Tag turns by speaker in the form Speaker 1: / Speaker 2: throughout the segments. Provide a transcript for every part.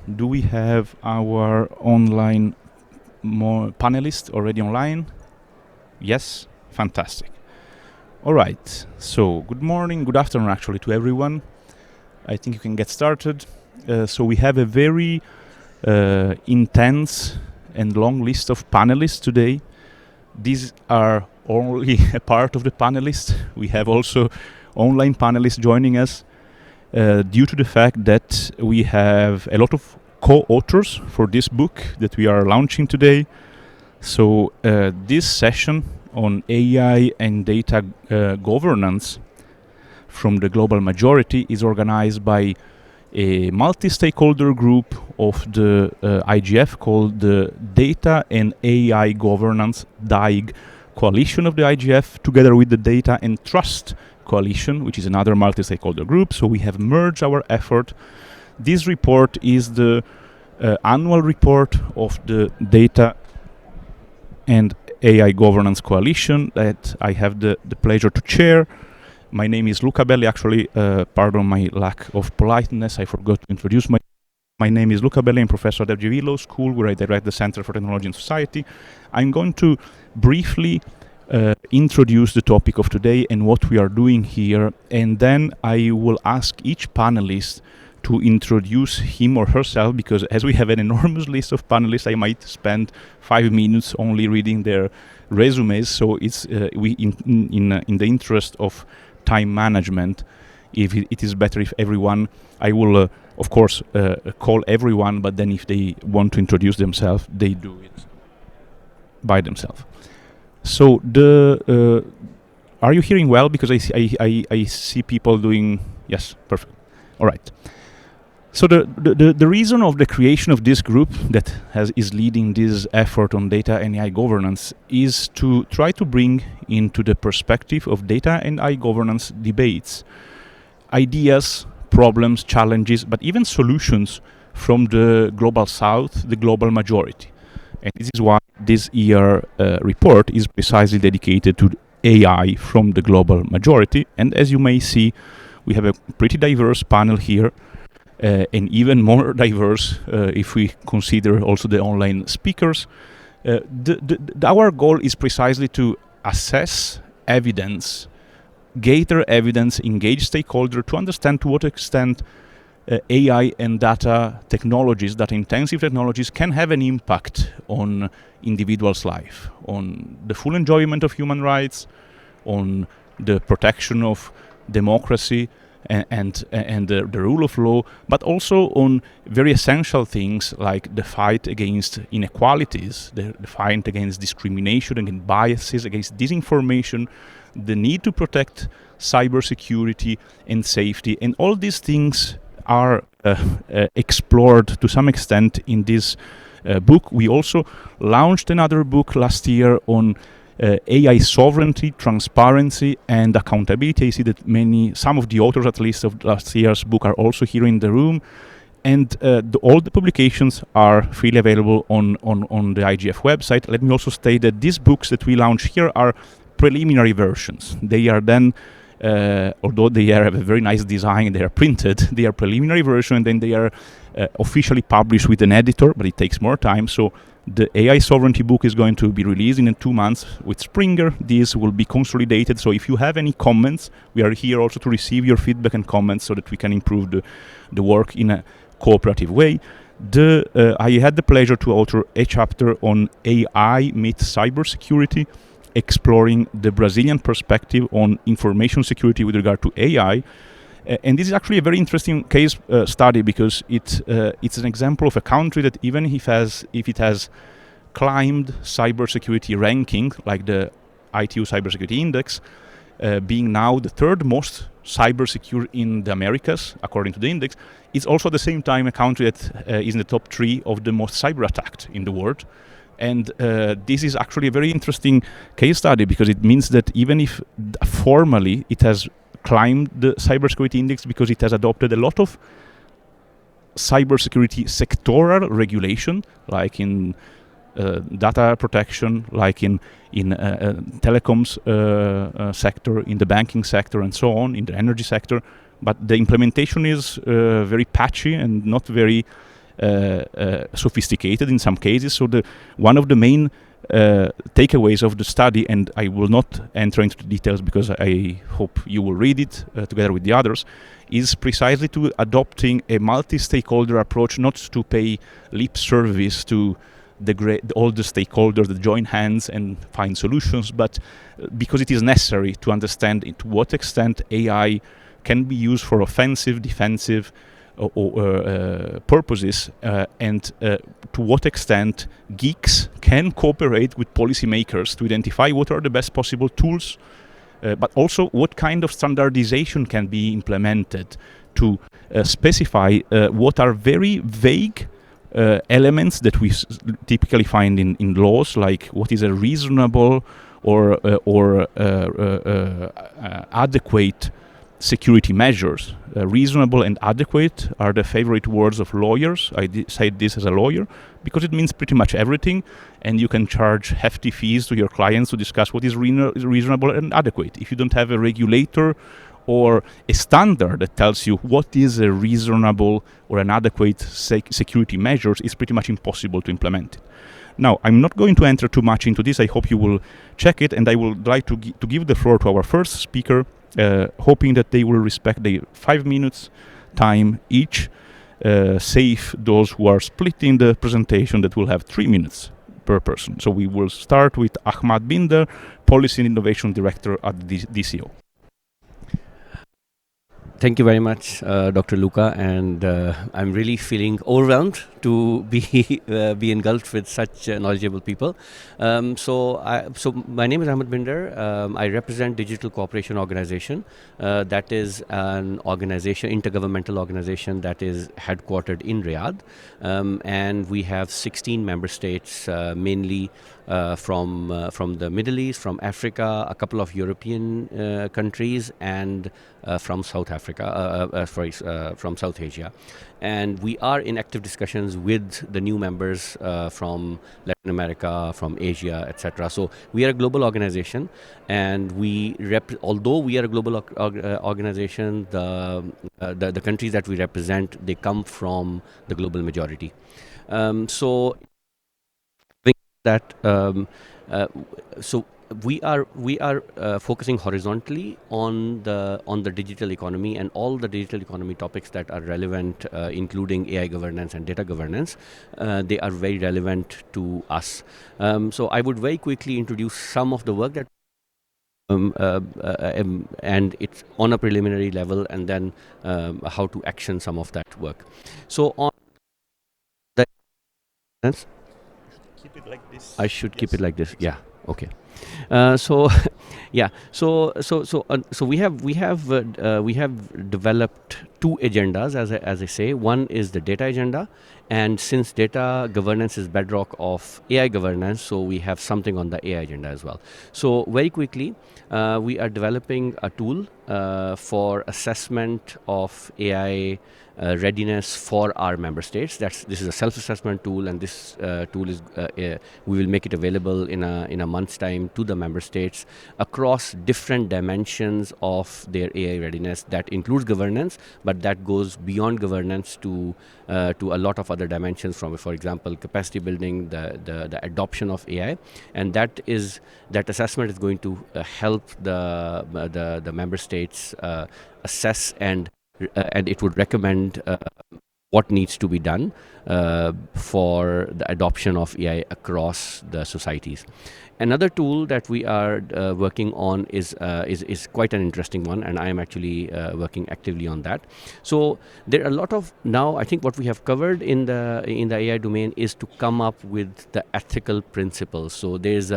Speaker 1: Do we have our online panelists already online? Yes? Fantastic. All right. So, good morning, good afternoon actually to everyone. I think you can get started. So we have a very intense and long list of panelists today. These are only a part of the panelists. We have also online panelists joining us due to the fact that we have a lot of co-authors for this book that we are launching today. So this session on AI and data governance from the global majority is organized by a multi-stakeholder group of the IGF called the Data and AI Governance DAIG Coalition of the IGF, together with the Data and Trust Coalition, which is another multi-stakeholder group. So we have merged our effort. This report is the annual report of the Data and AI Governance Coalition that I have the pleasure to chair. My name is Luca Belli. Actually, pardon my lack of politeness, I forgot to introduce my name is Luca Belli. I'm professor at FGV Law School, where I direct the Center for Technology and Society. I'm going to briefly introduce the topic of today and what we are doing here, and then I will ask each panelist to introduce him or herself, because as we have an enormous list of panelists, I might spend 5 minutes only reading their resumes. So it's in the interest of time management, if it is better if everyone, I will of course call everyone, but then if they want to introduce themselves, they do it by themselves. So are you hearing well? Because I see people doing, yes, perfect. All right. So the reason of the creation of this group that is leading this effort on data and AI governance is to try to bring into the perspective of data and AI governance debates ideas, problems, challenges, but even solutions from the global south, the global majority. And this is why this year report is precisely dedicated to AI from the global majority. And as you may see, we have a pretty diverse panel here. And even more diverse if we consider also the online speakers. Our goal is precisely to assess evidence, gather evidence, engage stakeholders to understand to what extent AI and data technologies, data-intensive technologies, can have an impact on individuals' life, on the full enjoyment of human rights, on the protection of democracy, and the rule of law, but also on very essential things like the fight against inequalities, the fight against discrimination, against biases, against disinformation, the need to protect cybersecurity and safety. And all these things are explored to some extent in this book. We also launched another book last year on AI sovereignty, transparency, and accountability. I see that some of the authors, at least, of last year's book are also here in the room. And all the publications are freely available on the IGF website. Let me also state that these books that we launch here are preliminary versions. They are then, although they have a very nice design, they are printed, they are preliminary version, and then they are officially published with an editor, but it takes more time. So the AI sovereignty book is going to be released in 2 months with Springer. These will be consolidated. So if you have any comments, we are here also to receive your feedback and comments so that we can improve the work in a cooperative way. I had the pleasure to author a chapter on AI meets cybersecurity, exploring the Brazilian perspective on information security with regard to AI. And this is actually a very interesting case study, because it's an example of a country that even if it has climbed cybersecurity ranking, like the ITU Cybersecurity Index, being now the third most cyber secure in the Americas, according to the index, it's also at the same time a country that is in the top 3 of the most cyber attacked in the world. And this is actually a very interesting case study, because it means that even if formally it has climbed the cybersecurity index, because it has adopted a lot of cybersecurity sectoral regulation, like in data protection, like in telecoms sector, in the banking sector, and so on, in the energy sector. But the implementation is very patchy and not very sophisticated in some cases. So one of the main takeaways of the study, and I will not enter into the details because I hope you will read it together with the others, is precisely to adopting a multi-stakeholder approach, not to pay lip service to all the stakeholders that join hands and find solutions, but because it is necessary to understand to what extent AI can be used for offensive, defensive, purposes, and to what extent geeks can cooperate with policymakers to identify what are the best possible tools, but also what kind of standardization can be implemented to specify what are very vague elements that we typically find in laws, like what is a reasonable or adequate security measures. Reasonable and adequate are the favorite words of lawyers. I say this as a lawyer because it means pretty much everything, and you can charge hefty fees to your clients to discuss what is reasonable and adequate. If you don't have a regulator or a standard that tells you what is a reasonable or an adequate security measures, it's pretty much impossible to implement it. Now, I'm not going to enter too much into this. I hope you will check it, and I would like to give the floor to our first speaker, hoping that they will respect the 5 minutes time each, save those who are splitting the presentation that will have 3 minutes per person. So we will start with Ahmad Binder, Policy and Innovation Director at DCO.
Speaker 2: Thank you very much, Dr. Luca, and I'm really feeling overwhelmed to be engulfed with such knowledgeable people. So my name is Ahmed Binder. I represent Digital Cooperation Organization. That is an organization, intergovernmental organization that is headquartered in Riyadh, and we have 16 member states, mainly from the Middle East, from Africa, a couple of European countries, and from South Africa, from South Asia. And we are in active discussions with the new members from Latin America, from Asia, etc. So we are a global organization, and although we are a global organization, the countries that we represent, they come from the global majority. So we are focusing horizontally on the digital economy and all the digital economy topics that are relevant, including AI governance and data governance. They are very relevant to us. So I would very quickly introduce some of the work that and it's on a preliminary level, and then how to action some of that work. So on the
Speaker 1: Keep it like this.
Speaker 2: I should keep it like this. Yeah. Okay. So we have developed two agendas, as I say. One is the data agenda, and since data governance is bedrock of AI governance, so we have something on the AI agenda as well. So very quickly, we are developing a tool for assessment of AI readiness for our member states. This is a self-assessment tool, and this tool is we will make it available in a month's time to the member states across different dimensions of their AI readiness. That includes governance, but that goes beyond governance to a lot of other dimensions, from, for example, capacity building, the adoption of AI, and that assessment is going to help the member states assess and it would recommend what needs to be done for the adoption of AI across the societies. Another tool that we are working on is quite an interesting one, and I am actually working actively on that. So there are a lot of, now I think what we have covered in the AI domain is to come up with the ethical principles. So there's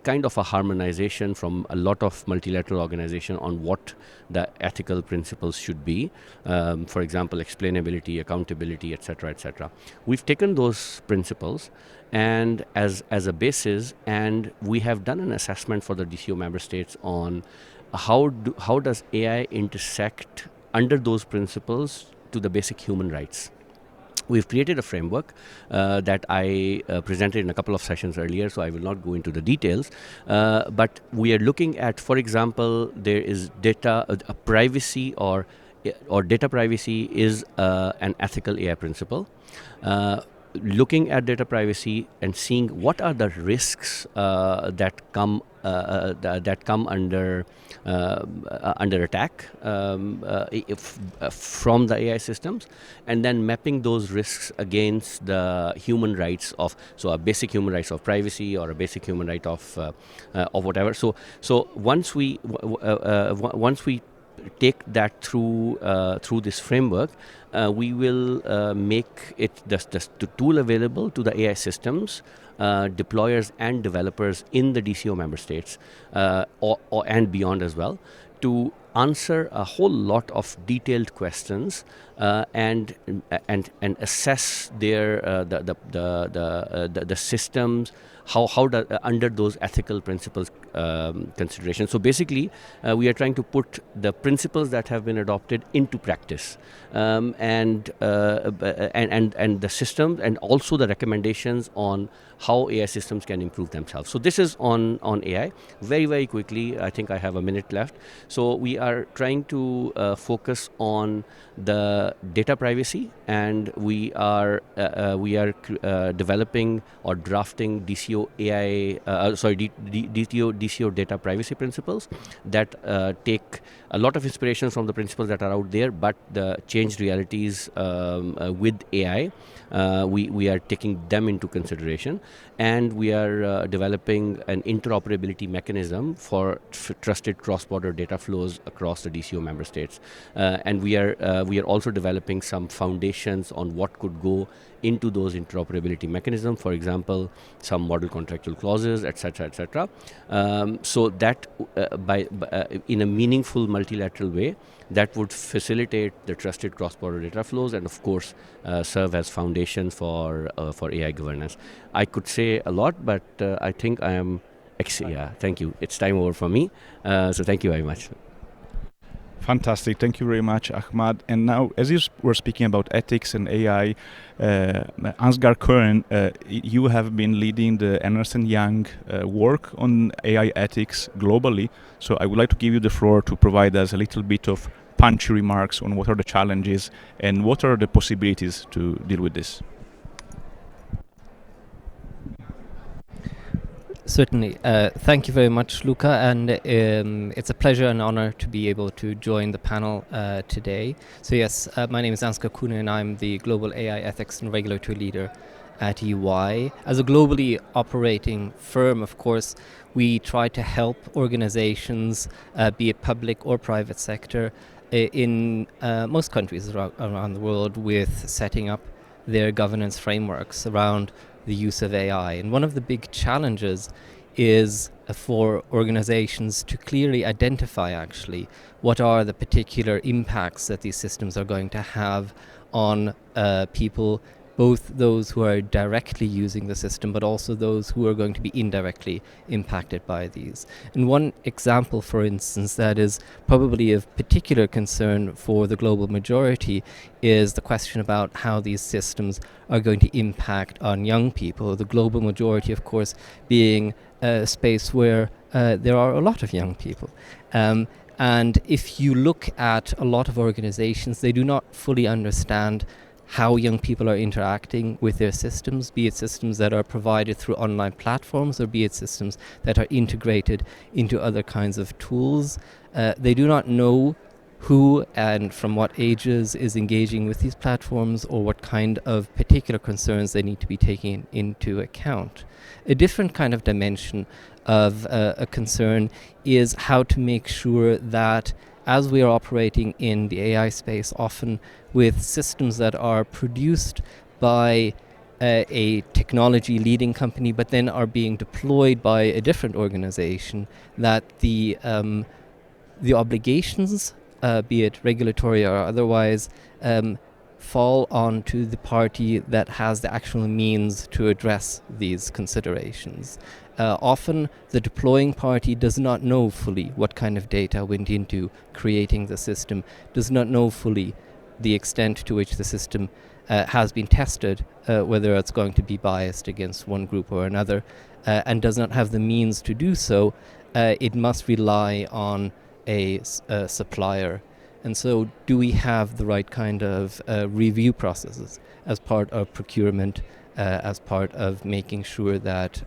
Speaker 2: kind of a harmonization from a lot of multilateral organizations on what the ethical principles should be. For example, explainability, accountability, etc., etc. We've taken those principles and as a basis, and we have done an assessment for the DCO member states on how does AI intersect under those principles to the basic human rights. We've created a framework that I presented in a couple of sessions earlier, so I will not go into the details. But we are looking at, for example, there is data, privacy or or data privacy is an ethical AI principle. Looking at data privacy and seeing what are the risks that come under attack from the AI systems, and then mapping those risks against the human rights of, so a basic human rights of privacy or a basic human right of whatever. So once we take that through this framework, we will make it the tool available to the AI systems, deployers and developers in the DCO member states, and beyond as well, to answer a whole lot of detailed questions and assess their the systems, how under those ethical principles consideration. So basically, we are trying to put the principles that have been adopted into practice, and the systems, and also the recommendations on how AI systems can improve themselves. So this is on AI. Very quickly, I think I have a minute left. So we are trying to focus on the data privacy, and we are developing or drafting DCO DCO data privacy principles that take a lot of inspiration from the principles that are out there, but the changed realities with AI, we are taking them into consideration, and we are developing an interoperability mechanism for trusted cross-border data flows across the DCO member states, and we are also developing some foundations on what could go into those interoperability mechanisms. For example, some model contractual clauses, etc. So that in a meaningful multilateral way, that would facilitate the trusted cross-border data flows, and of course serve as foundations for AI governance. I could say a lot, but I think I am. Yeah, thank you. It's time over for me. So thank you very much.
Speaker 1: Fantastic. Thank you very much, Ahmad. And now, as you were speaking about ethics and AI, Ansgar Cohen, you have been leading the Ernst & Young work on AI ethics globally. So I would like to give you the floor to provide us a little bit of punchy remarks on what are the challenges and what are the possibilities to deal with this.
Speaker 3: Certainly. Thank you very much, Luca, and it's a pleasure and honor to be able to join the panel today. So yes, my name is Ansgar Kuhne, and I'm the Global AI Ethics and Regulatory Leader at EY. As a globally operating firm, of course, we try to help organizations, be it public or private sector, in most countries around the world with setting up their governance frameworks around the use of AI. And one of the big challenges is for organizations to clearly identify actually what are the particular impacts that these systems are going to have on people, both those who are directly using the system, but also those who are going to be indirectly impacted by these. And one example, for instance, that is probably of particular concern for the global majority is the question about how these systems are going to impact on young people. The global majority, of course, being a space where there are a lot of young people. And if you look at a lot of organizations, they do not fully understand how young people are interacting with their systems, be it systems that are provided through online platforms or be it systems that are integrated into other kinds of tools. They do not know who and from what ages is engaging with these platforms or what kind of particular concerns they need to be taking into account. A different kind of dimension of a concern is how to make sure that as we are operating in the AI space, often with systems that are produced by a technology leading company, but then are being deployed by a different organization, that the obligations, be it regulatory or otherwise, fall onto the party that has the actual means to address these considerations. Often the deploying party does not know fully what kind of data went into creating the system, does not know fully the extent to which the system has been tested, whether it's going to be biased against one group or another, and does not have the means to do so. It must rely on a supplier. And so do we have the right kind of review processes as part of procurement, as part of making sure that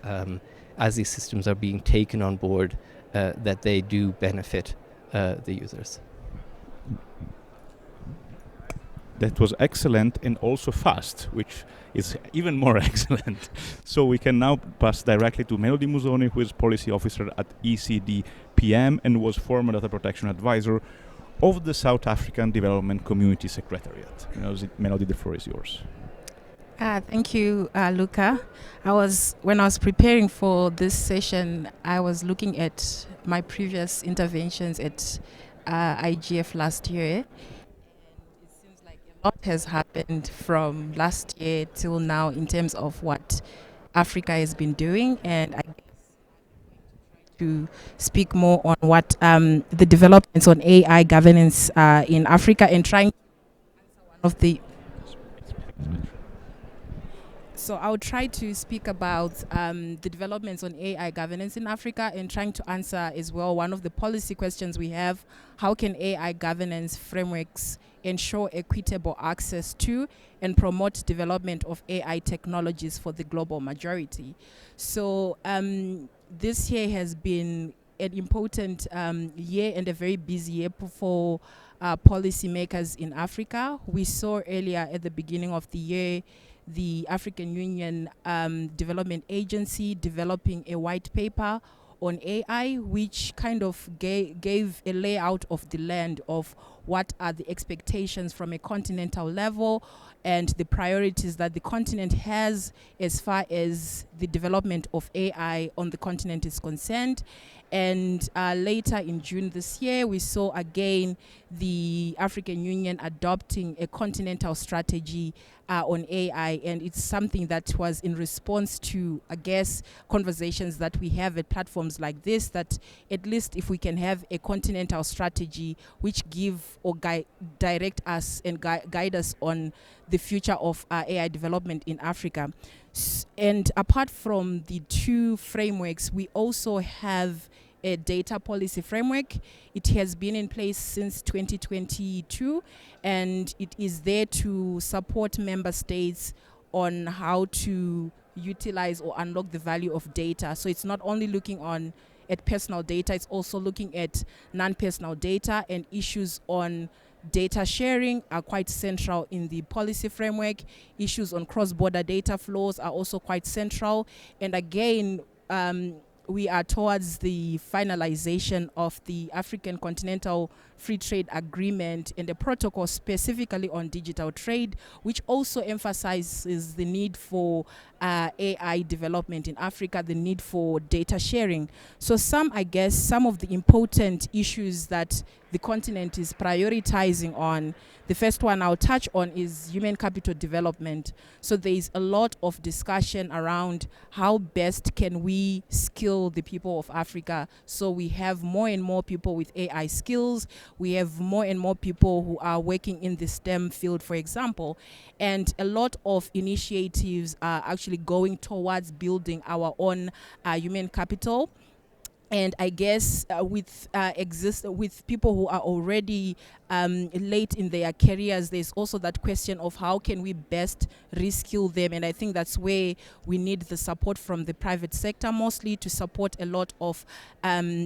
Speaker 3: as these systems are being taken on board, that they do benefit the users?
Speaker 1: That was excellent and also fast, which is even more excellent. So we can now pass directly to Melody Musoni, who is policy officer at ECDPM and was former data protection advisor of the South African Development Community Secretariat. Melody, the floor is yours.
Speaker 4: Thank you, Luca. When I was preparing for this session, I was looking at my previous interventions at IGF last year. It seems like a lot has happened from last year till now in terms of what Africa has been doing, and I guess to speak more on what the developments on AI governance in Africa, and trying to answer one of the. So I'll try to speak about the developments on AI governance in Africa, and trying to answer as well one of the policy questions we have: how can AI governance frameworks ensure equitable access to and promote development of AI technologies for the global majority? So this year has been an important year and a very busy year for policymakers in Africa. We saw earlier at the beginning of the year the African Union Development Agency developing a white paper on AI, which kind of gave a layout of the land of what are the expectations from a continental level and the priorities that the continent has as far as the development of AI on the continent is concerned. And later in June this year, we saw again the African Union adopting a continental strategy on AI, and it's something that was in response to, I guess, conversations that we have at platforms like this, that at least if we can have a continental strategy which give or direct us and guide us on the future of AI development in Africa. And apart from the two frameworks, we also have a data policy framework. It has been in place since 2022, and it is there to support member states on how to utilize or unlock the value of data. So it's not only looking at personal data, it's also looking at non-personal data, and issues on data sharing are quite central in the policy framework. Issues on cross-border data flows are also quite central. And again, we are towards the finalization of the African Continental Free Trade Agreement and a protocol specifically on digital trade, which also emphasizes the need for AI development in Africa, the need for data sharing. So some of the important issues that the continent is prioritizing on, the first one I'll touch on is human capital development. So there is a lot of discussion around how best can we skill the people of Africa, so we have more and more people with AI skills. We have more and more people who are working in the STEM field, for example. And a lot of initiatives are actually going towards building our own human capital. And I guess with people who are already late in their careers, there's also that question of how can we best reskill them. And I think that's where we need the support from the private sector, mostly to support a lot of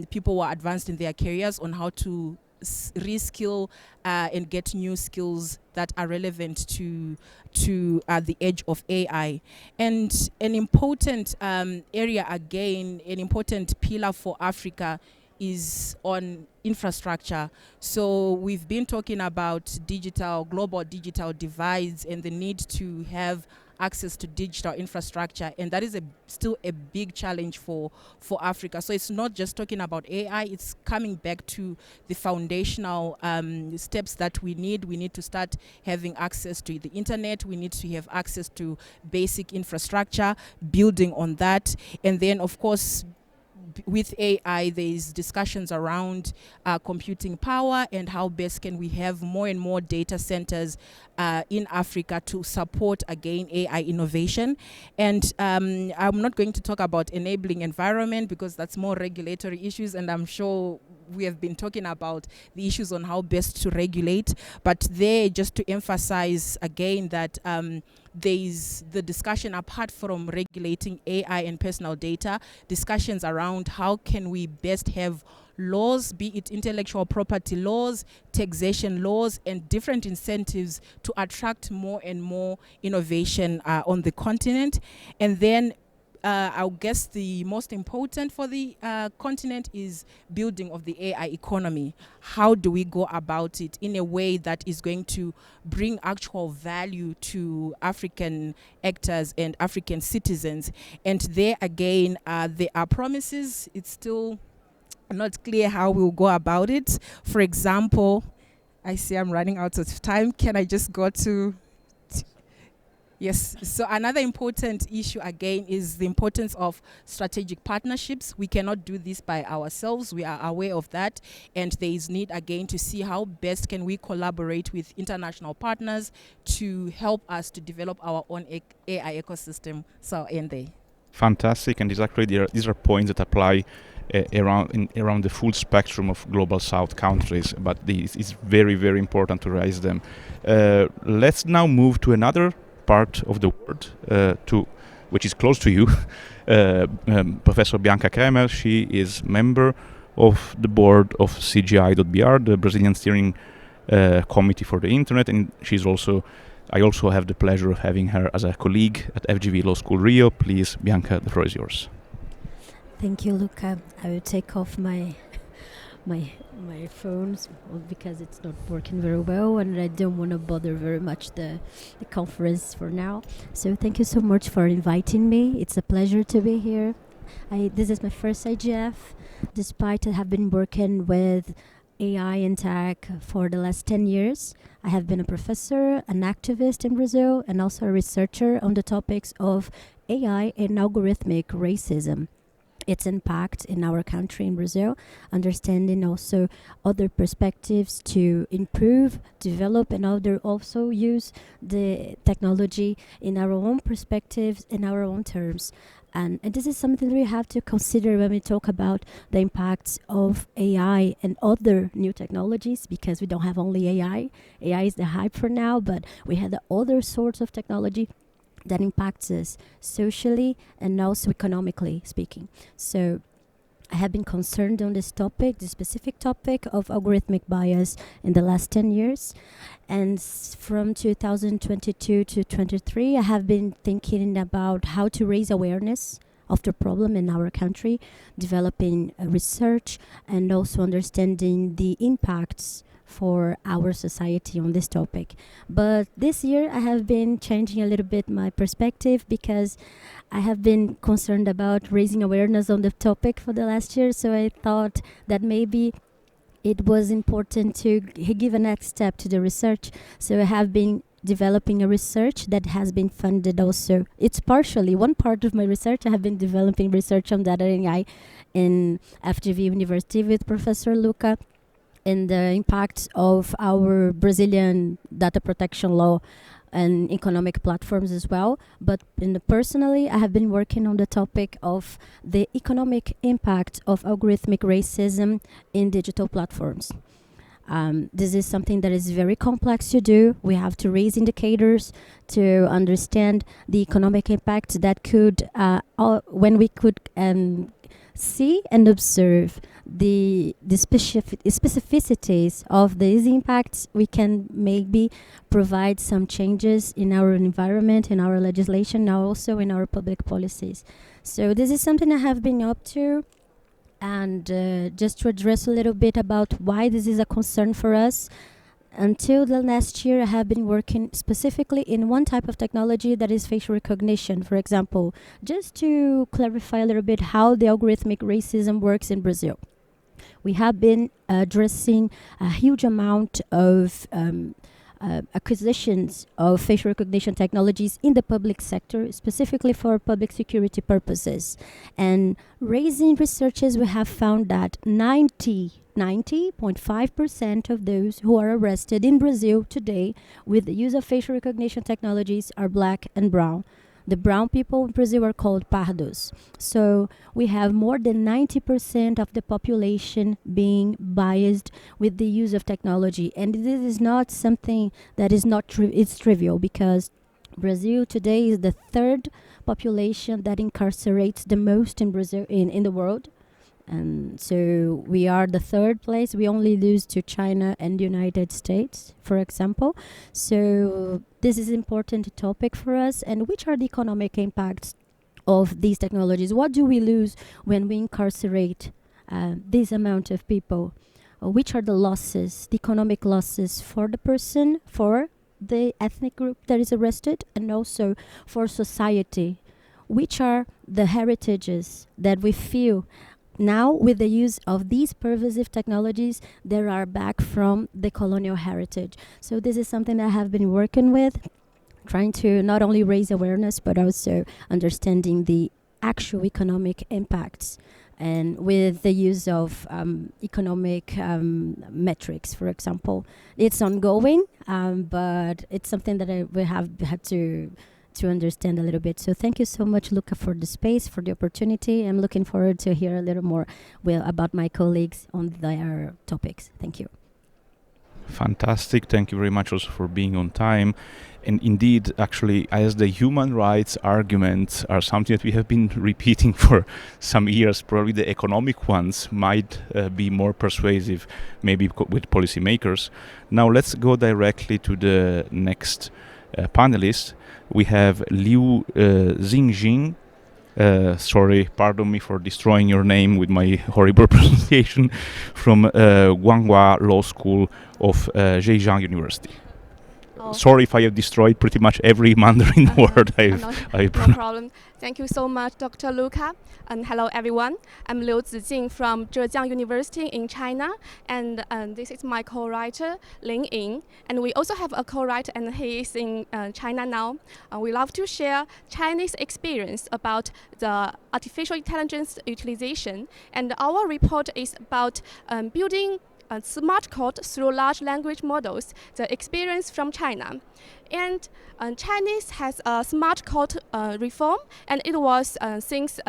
Speaker 4: people who are advanced in their careers on how to reskill and get new skills that are relevant to the edge of AI. And an important area, again, an important pillar for Africa is on infrastructure. So we've been talking about global digital divides and the need to have access to digital infrastructure, and that is still a big challenge for Africa. So it's not just talking about AI, it's coming back to the foundational steps that we need. We need to start having access to the internet, we need to have access to basic infrastructure, building on that, and then of course with AI, there's discussions around computing power and how best can we have more and more data centers in Africa to support, again, AI innovation. And I'm not going to talk about enabling environment because that's more regulatory issues, and I'm sure we have been talking about the issues on how best to regulate, but there, just to emphasize again that there is the discussion apart from regulating AI and personal data, discussions around how can we best have laws, be it intellectual property laws, taxation laws, and different incentives to attract more and more innovation on the continent. And then I guess the most important for the continent is building of the AI economy. How do we go about it in a way that is going to bring actual value to African actors and African citizens? And there again, there are promises. It's still not clear how we'll go about it. For example, I see I'm running out of time. Can I just go to... Yes, so another important issue again is the importance of strategic partnerships. We cannot do this by ourselves. We are aware of that, and there is need again to see how best can we collaborate with international partners to help us to develop our own AI ecosystem. So I'll end there.
Speaker 1: Fantastic, and exactly these are points that apply around the full spectrum of global South countries, but it's very, very important to raise them. Let's now move to another part of the world, which is close to you. Professor Bianca Kremer, she is member of the board of CGI.br, the Brazilian Steering Committee for the Internet, and I also have the pleasure of having her as a colleague at FGV Law School Rio. Please, Bianca, the floor is yours.
Speaker 5: Thank you, Luca. I will take off my phones because it's not working very well, and I don't want to bother very much the conference for now. So thank you so much for inviting me. It's a pleasure to be here. This is my first IGF, despite I have been working with AI and tech for the last 10 years. I have been a professor, an activist in Brazil, and also a researcher on the topics of AI and algorithmic racism, its impact in our country, in Brazil, understanding also other perspectives to improve, develop, and also use the technology in our own perspectives, in our own terms. And this is something we have to consider when we talk about the impacts of AI and other new technologies, because we don't have only AI. AI is the hype for now, but we have the other sorts of technology that impacts us socially and also economically speaking. So I have been concerned on this topic, the specific topic of algorithmic bias in the last 10 years. And from 2022 to 23, I have been thinking about how to raise awareness of the problem in our country, developing research and also understanding the impacts for our society on this topic. But this year I have been changing a little bit my perspective, because I have been concerned about raising awareness on the topic for the last year. So I thought that maybe it was important to give a next step to the research. So I have been developing a research that has been funded also. It's partially one part of my research. I have been developing research on data and AI in FGV University with Professor Luca, and the impact of our Brazilian data protection law and economic platforms as well. But personally, I have been working on the topic of the economic impact of algorithmic racism in digital platforms. This is something that is very complex to do. We have to raise indicators to understand the economic impact that could, when we could see and observe the specificities of these impacts, we can maybe provide some changes in our environment, in our legislation, now also in our public policies. So this is something I have been up to. And just to address a little bit about why this is a concern for us, until the last year I have been working specifically in one type of technology, that is facial recognition. For example, just to clarify a little bit how the algorithmic racism works in Brazil. We have been addressing a huge amount of acquisitions of facial recognition technologies in the public sector, specifically for public security purposes. And raising researches, we have found that 90.5% of those who are arrested in Brazil today with the use of facial recognition technologies are black and brown. The brown people in Brazil are called pardos. So we have more than 90% of the population being biased with the use of technology. And this is not something that is not it's trivial, because Brazil today is the third population that incarcerates the most in Brazil in the world. And so we are the third place. We only lose to China and the United States, for example. So this is an important topic for us. And which are the economic impacts of these technologies? What do we lose when we incarcerate this amount of people? Which are the losses, the economic losses for the person, for the ethnic group that is arrested, and also for society? Which are the heritages that we feel now, with the use of these pervasive technologies, there are back from the colonial heritage? So this is something I have been working with, trying to not only raise awareness, but also understanding the actual economic impacts, and with the use of economic metrics, for example. It's ongoing, but it's something that we have had to understand a little bit. So thank you so much, Luca, for the space, for the opportunity. I'm looking forward to hear a little more about my colleagues on their topics. Thank you.
Speaker 1: Fantastic. Thank you very much also for being on time. And indeed, actually, as the human rights arguments are something that we have been repeating for some years, probably the economic ones might be more persuasive, maybe with policymakers. Now let's go directly to the next panelist. We have Liu Xingjing. Sorry, pardon me for destroying your name with my horrible pronunciation, from Guanghua Law School of Zhejiang University.
Speaker 6: Oh.
Speaker 1: Sorry if I have destroyed pretty much every Mandarin word
Speaker 6: No problem. Thank you so much, Dr. Luca. And hello, everyone. I'm Liu Zijing from Zhejiang University in China. And this is my co-writer, Lin Ying. And we also have a co-writer, and he is in China now. We love to share Chinese experience about the artificial intelligence utilization. And our report is about building smart code through large language models, the experience from China. And Chinese has a smart code reform, and it was since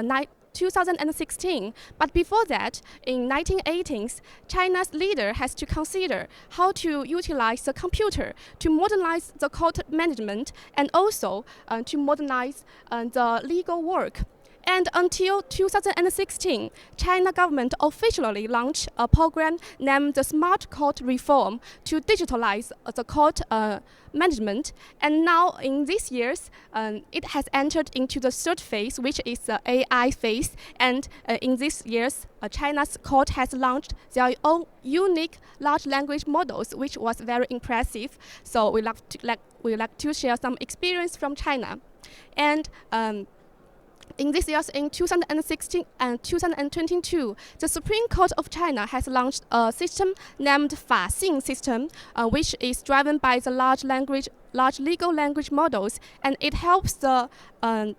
Speaker 6: 2016. But before that, in 1980s, China's leader has to consider how to utilize the computer to modernize the code management, and also to modernize the legal work. And until 2016, China government officially launched a program named the Smart Code Reform to digitalize the code management. And now in these years, it has entered into the third phase, which is the AI phase. And in these years, China's court has launched their own unique large language models, which was very impressive. So we like to share some experience from China. And in these years, in 2016 and 2022, the Supreme Court of China has launched a system named Faxing system, which is driven by the large legal language models, and it helps the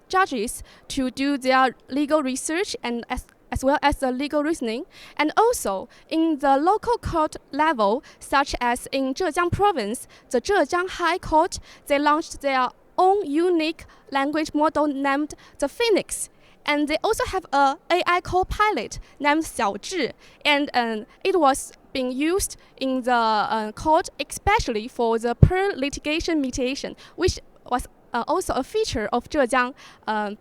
Speaker 6: judges to do their legal research and as well as the legal reasoning. And also, in the local court level, such as in Zhejiang province, the Zhejiang High Court, they launched their own unique language model named the Phoenix. And they also have a AI co-pilot named Xiaozhi. And it was being used in the court, especially for the per-litigation mediation, which was also a feature of Zhejiang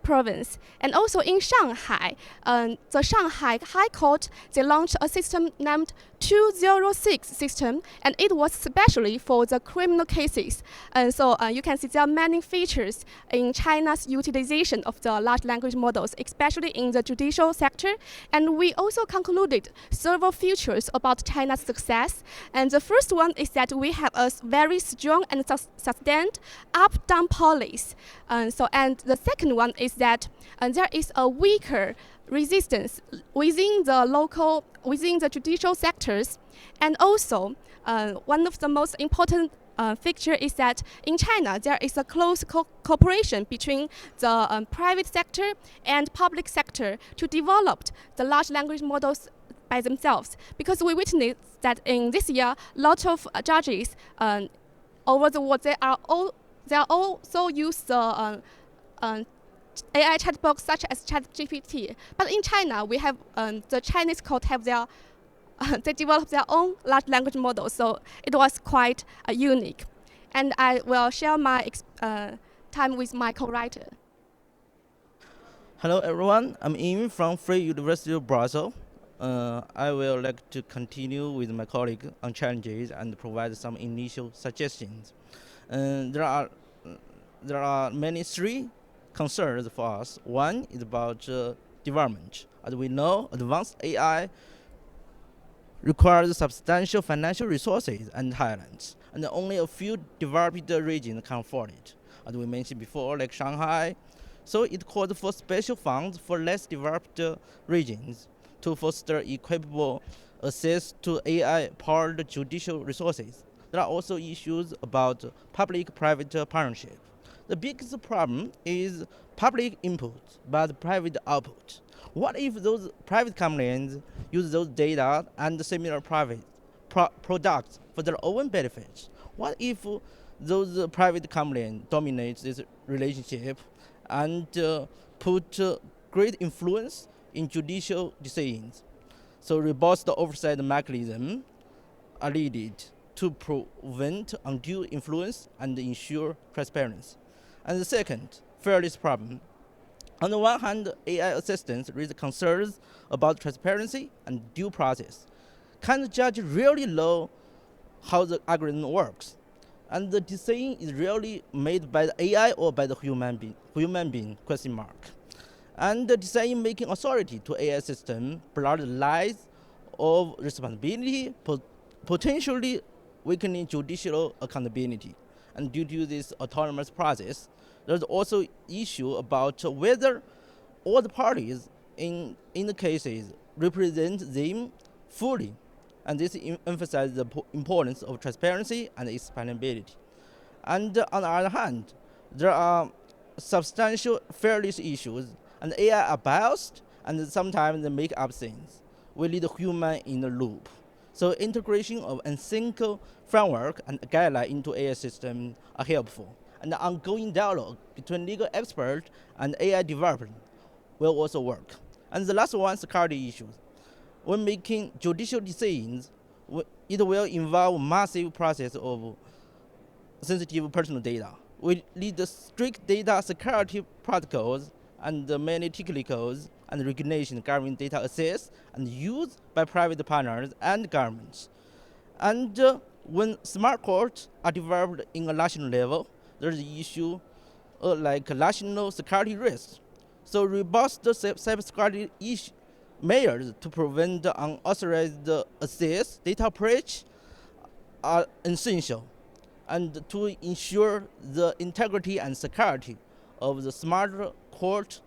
Speaker 6: province. And also in Shanghai, the Shanghai High Court, they launched a system named 206 system, and it was especially for the criminal cases. And so you can see there are many features in China's utilization of the large language models, especially in the judicial sector. And we also concluded several features about China's success. And the first one is that we have a very strong and sustained up-down policy. And the second one is that there is a weaker resistance within the judicial sectors. And also, one of the most important feature is that in China, there is a close cooperation between the private sector and public sector to develop the large language models by themselves. Because we witnessed that in this year, lots of judges over the world, they are also use the AI chatbots such as ChatGPT. But in China, we have the Chinese code have their they developed their own large language model, so it was quite unique. And I will share my time with my co-writer.
Speaker 7: Hello everyone, I'm Im from Free University of Brussels. I will like to continue with my colleague on challenges and provide some initial suggestions. There are many three concerns for us. One is about development. As we know, advanced AI requires substantial financial resources and talents, and only a few developed regions can afford it. As we mentioned before, like Shanghai, so it calls for special funds for less developed regions to foster equitable access to AI-powered judicial resources. There are also issues about public-private partnership. The biggest problem is public input but private output. What if those private companies use those data and similar private products for their own benefit? What if those private companies dominate this relationship and put great influence in judicial decisions? So robust oversight mechanisms are needed to prevent undue influence and ensure transparency. And the second, fairness problem. On the one hand, AI assistants raise concerns about transparency and due process. Can the judge really know how the algorithm works? And the decision is really made by the AI or by the human being, question mark. And the decision-making authority to AI system blurs the lines of responsibility, potentially weakening judicial accountability. And due to this autonomous process, there's also issue about whether all the parties in the cases represent them fully. And this emphasizes the importance of transparency and explainability. And on the other hand, there are substantial fairness issues, and AI are biased, and sometimes they make up things. We need a human in the loop. So integration of async framework and guideline into AI system are helpful. And the ongoing dialogue between legal experts and AI developers will also work. And the last one, security issues. When making judicial decisions, it will involve massive process of sensitive personal data. We need strict data security protocols and many technicals and regulations governing data access and use by private partners and governments. And when smart courts are developed in a national level, there's the issue like national security risks. So robust cybersecurity measures to prevent unauthorized access, data breach are essential, and to ensure the integrity and security of the smart court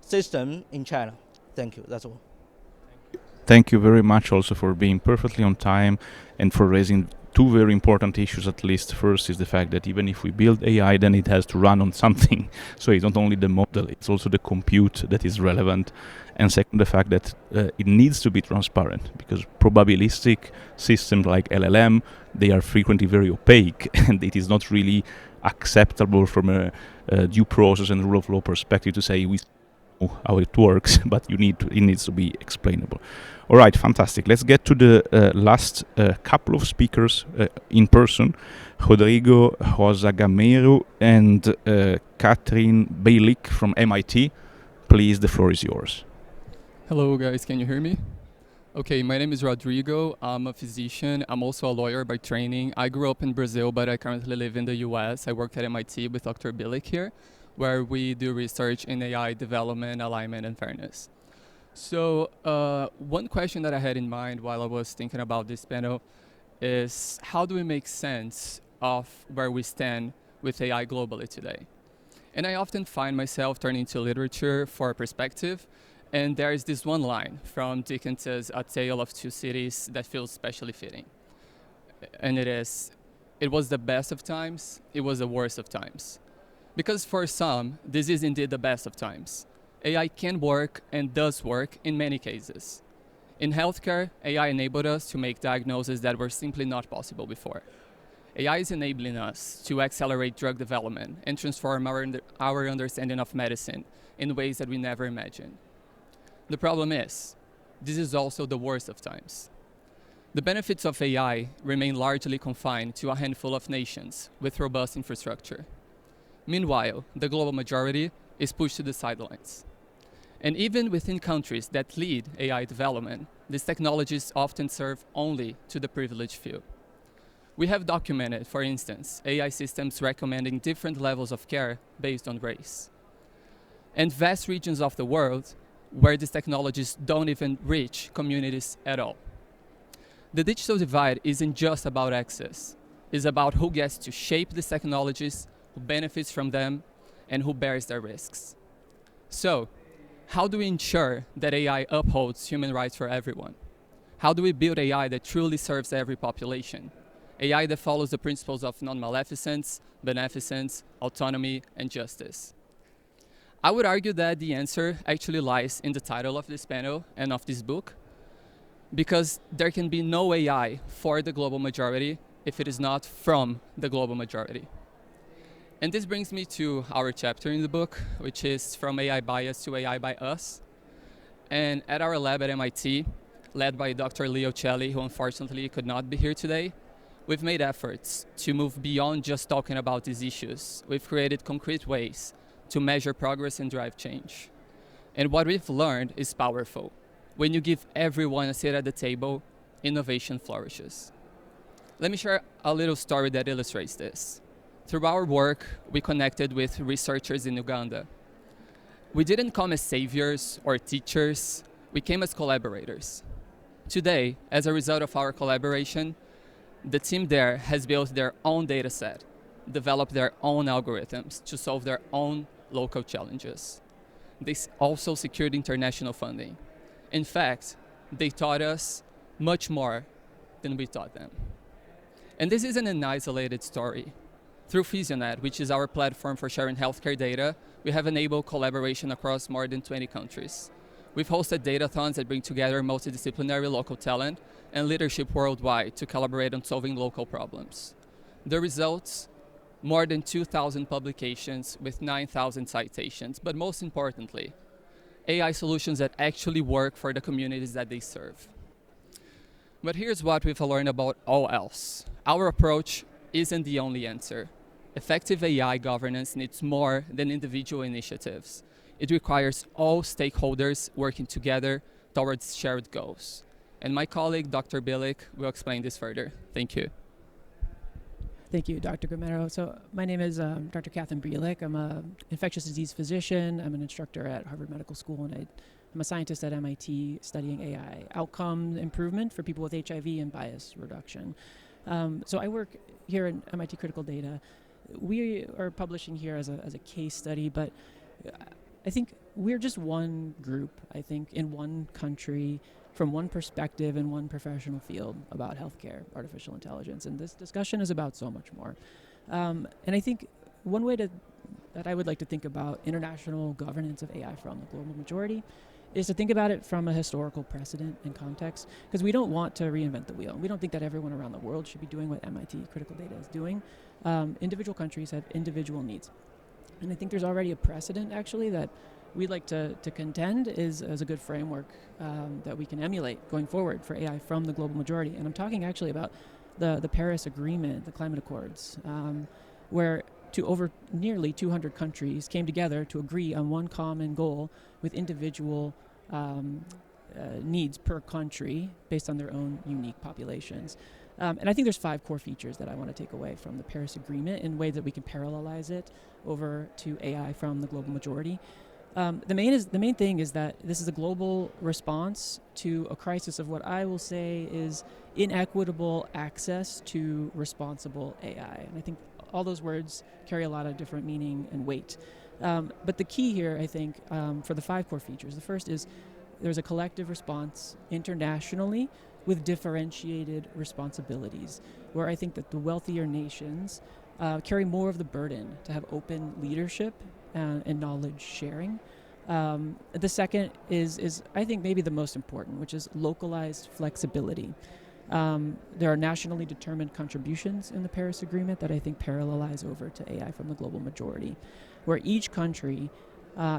Speaker 7: system in China. Thank you, that's all.
Speaker 1: Thank you very much also for being perfectly on time and for raising two very important issues. At least first is the fact that even if we build AI, then it has to run on something. So it's not only the model, it's also the compute that is relevant. And second, the fact that it needs to be transparent, because probabilistic systems like LLM, they are frequently very opaque, and it is not really acceptable from a due process and rule of law perspective to say we know how it works, but it needs to be explainable. All right, fantastic. Let's get to the last couple of speakers in person. Rodrigo Rosagamero and Catherine Beilik from MIT. Please, the floor is yours.
Speaker 8: Hello guys, can you hear me? Okay, my name is Rodrigo. I'm a physician. I'm also a lawyer by training. I grew up in Brazil, but I currently live in the US. I work at MIT with Dr. Beilik here, where we do research in AI development, alignment, and fairness. So one question that I had in mind while I was thinking about this panel is how do we make sense of where we stand with AI globally today? And I often find myself turning to literature for perspective. And there is this one line from Dickens's A Tale of Two Cities that feels especially fitting. And it is, it was the best of times, it was the worst of times. Because for some, this is indeed the best of times. AI can work and does work in many cases. In healthcare, AI enabled us to make diagnoses that were simply not possible before. AI is enabling us to accelerate drug development and transform our understanding of medicine in ways that we never imagined. The problem is, this is also the worst of times. The benefits of AI remain largely confined to a handful of nations with robust infrastructure. Meanwhile, the global majority is pushed to the sidelines. And even within countries that lead AI development, these technologies often serve only to the privileged few. We have documented, for instance, AI systems recommending different levels of care based on race. And vast regions of the world where these technologies don't even reach communities at all. The digital divide isn't just about access. It's about who gets to shape these technologies, who benefits from them, and who bears their risks. So, how do we ensure that AI upholds human rights for everyone? How do we build AI that truly serves every population? AI that follows the principles of non-maleficence, beneficence, autonomy, and justice. I would argue that the answer actually lies in the title of this panel and of this book, because there can be no AI for the global majority if it is not from the global majority. And this brings me to our chapter in the book, which is From AI Bias to AI by Us. And at our lab at MIT, led by Dr. Leo Celli, who unfortunately could not be here today, we've made efforts to move beyond just talking about these issues. We've created concrete ways to measure progress and drive change. And what we've learned is powerful. When you give everyone a seat at the table, innovation flourishes. Let me share a little story that illustrates this. Through our work, we connected with researchers in Uganda. We didn't come as saviors or teachers, we came as collaborators. Today, as a result of our collaboration, the team there has built their own data set, developed their own algorithms to solve their own local challenges. They also secured international funding. In fact, they taught us much more than we taught them. And this isn't an isolated story. Through Physionet, which is our platform for sharing healthcare data, we have enabled collaboration across more than 20 countries. We've hosted datathons that bring together multidisciplinary local talent and leadership worldwide to collaborate on solving local problems. The results, more than 2,000 publications with 9,000 citations, but most importantly, AI solutions that actually work for the communities that they serve. But here's what we've learned about all else. Our approach isn't the only answer. Effective AI governance needs more than individual initiatives. It requires all stakeholders working together towards shared goals. And my colleague, Dr. Bilic, will explain this further. Thank you.
Speaker 9: Thank you, Dr. Gomero. So my name is Dr. Catherine Bielik. I'm an infectious disease physician. I'm an instructor at Harvard Medical School, and I'm a scientist at MIT studying AI outcome improvement for people with HIV and bias reduction. So I work here at MIT Critical Data. We are publishing here as a case study, but I think we're just one group, I think, in one country, from one perspective in one professional field about healthcare, artificial intelligence. And this discussion is about so much more. And I think one way that I would like to think about international governance of AI from the global majority is to think about it from a historical precedent and context, because we don't want to reinvent the wheel. We don't think that everyone around the world should be doing what MIT Critical Data is doing. Individual countries have individual needs. And I think there's already a precedent, actually, that we'd like to contend is as a good framework that we can emulate going forward for AI from the global majority. And I'm talking actually about the Paris Agreement, the climate accords, where over nearly 200 countries came together to agree on one common goal with individual needs per country based on their own unique populations. And I think there's 5 core features that I want to take away from the Paris Agreement in ways that we can parallelize it over to AI from the global majority. The main thing is that this is a global response to a crisis of what I will say is inequitable access to responsible AI. And I think all those words carry a lot of different meaning and weight. But the key here, I think, for the 5 core features, the first is there's a collective response internationally with differentiated responsibilities, where I think that the wealthier nations carry more of the burden to have open leadership and knowledge sharing. The second is I think maybe the most important, which is localized flexibility. There are nationally determined contributions in the Paris Agreement that I think parallelize over to AI from the global majority, where each country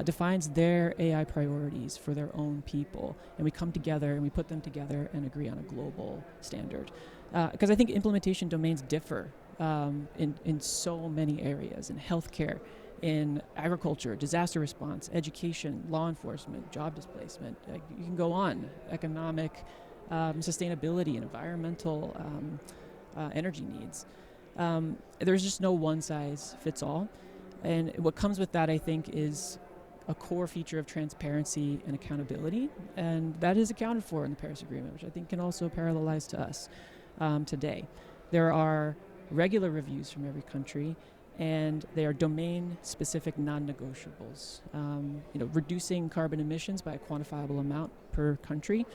Speaker 9: defines their AI priorities for their own people, and we come together and we put them together and agree on a global standard. Because I think implementation domains differ in so many areas, in healthcare, in agriculture, disaster response, education, law enforcement, job displacement. You can go on, economic, sustainability, and environmental energy needs. There's just no one size fits all. And what comes with that, I think, is a core feature of transparency and accountability. And that is accounted for in the Paris Agreement, which I think can also parallelize to us today. There are regular reviews from every country, and they are domain-specific non-negotiables. Reducing carbon emissions by a quantifiable amount per country.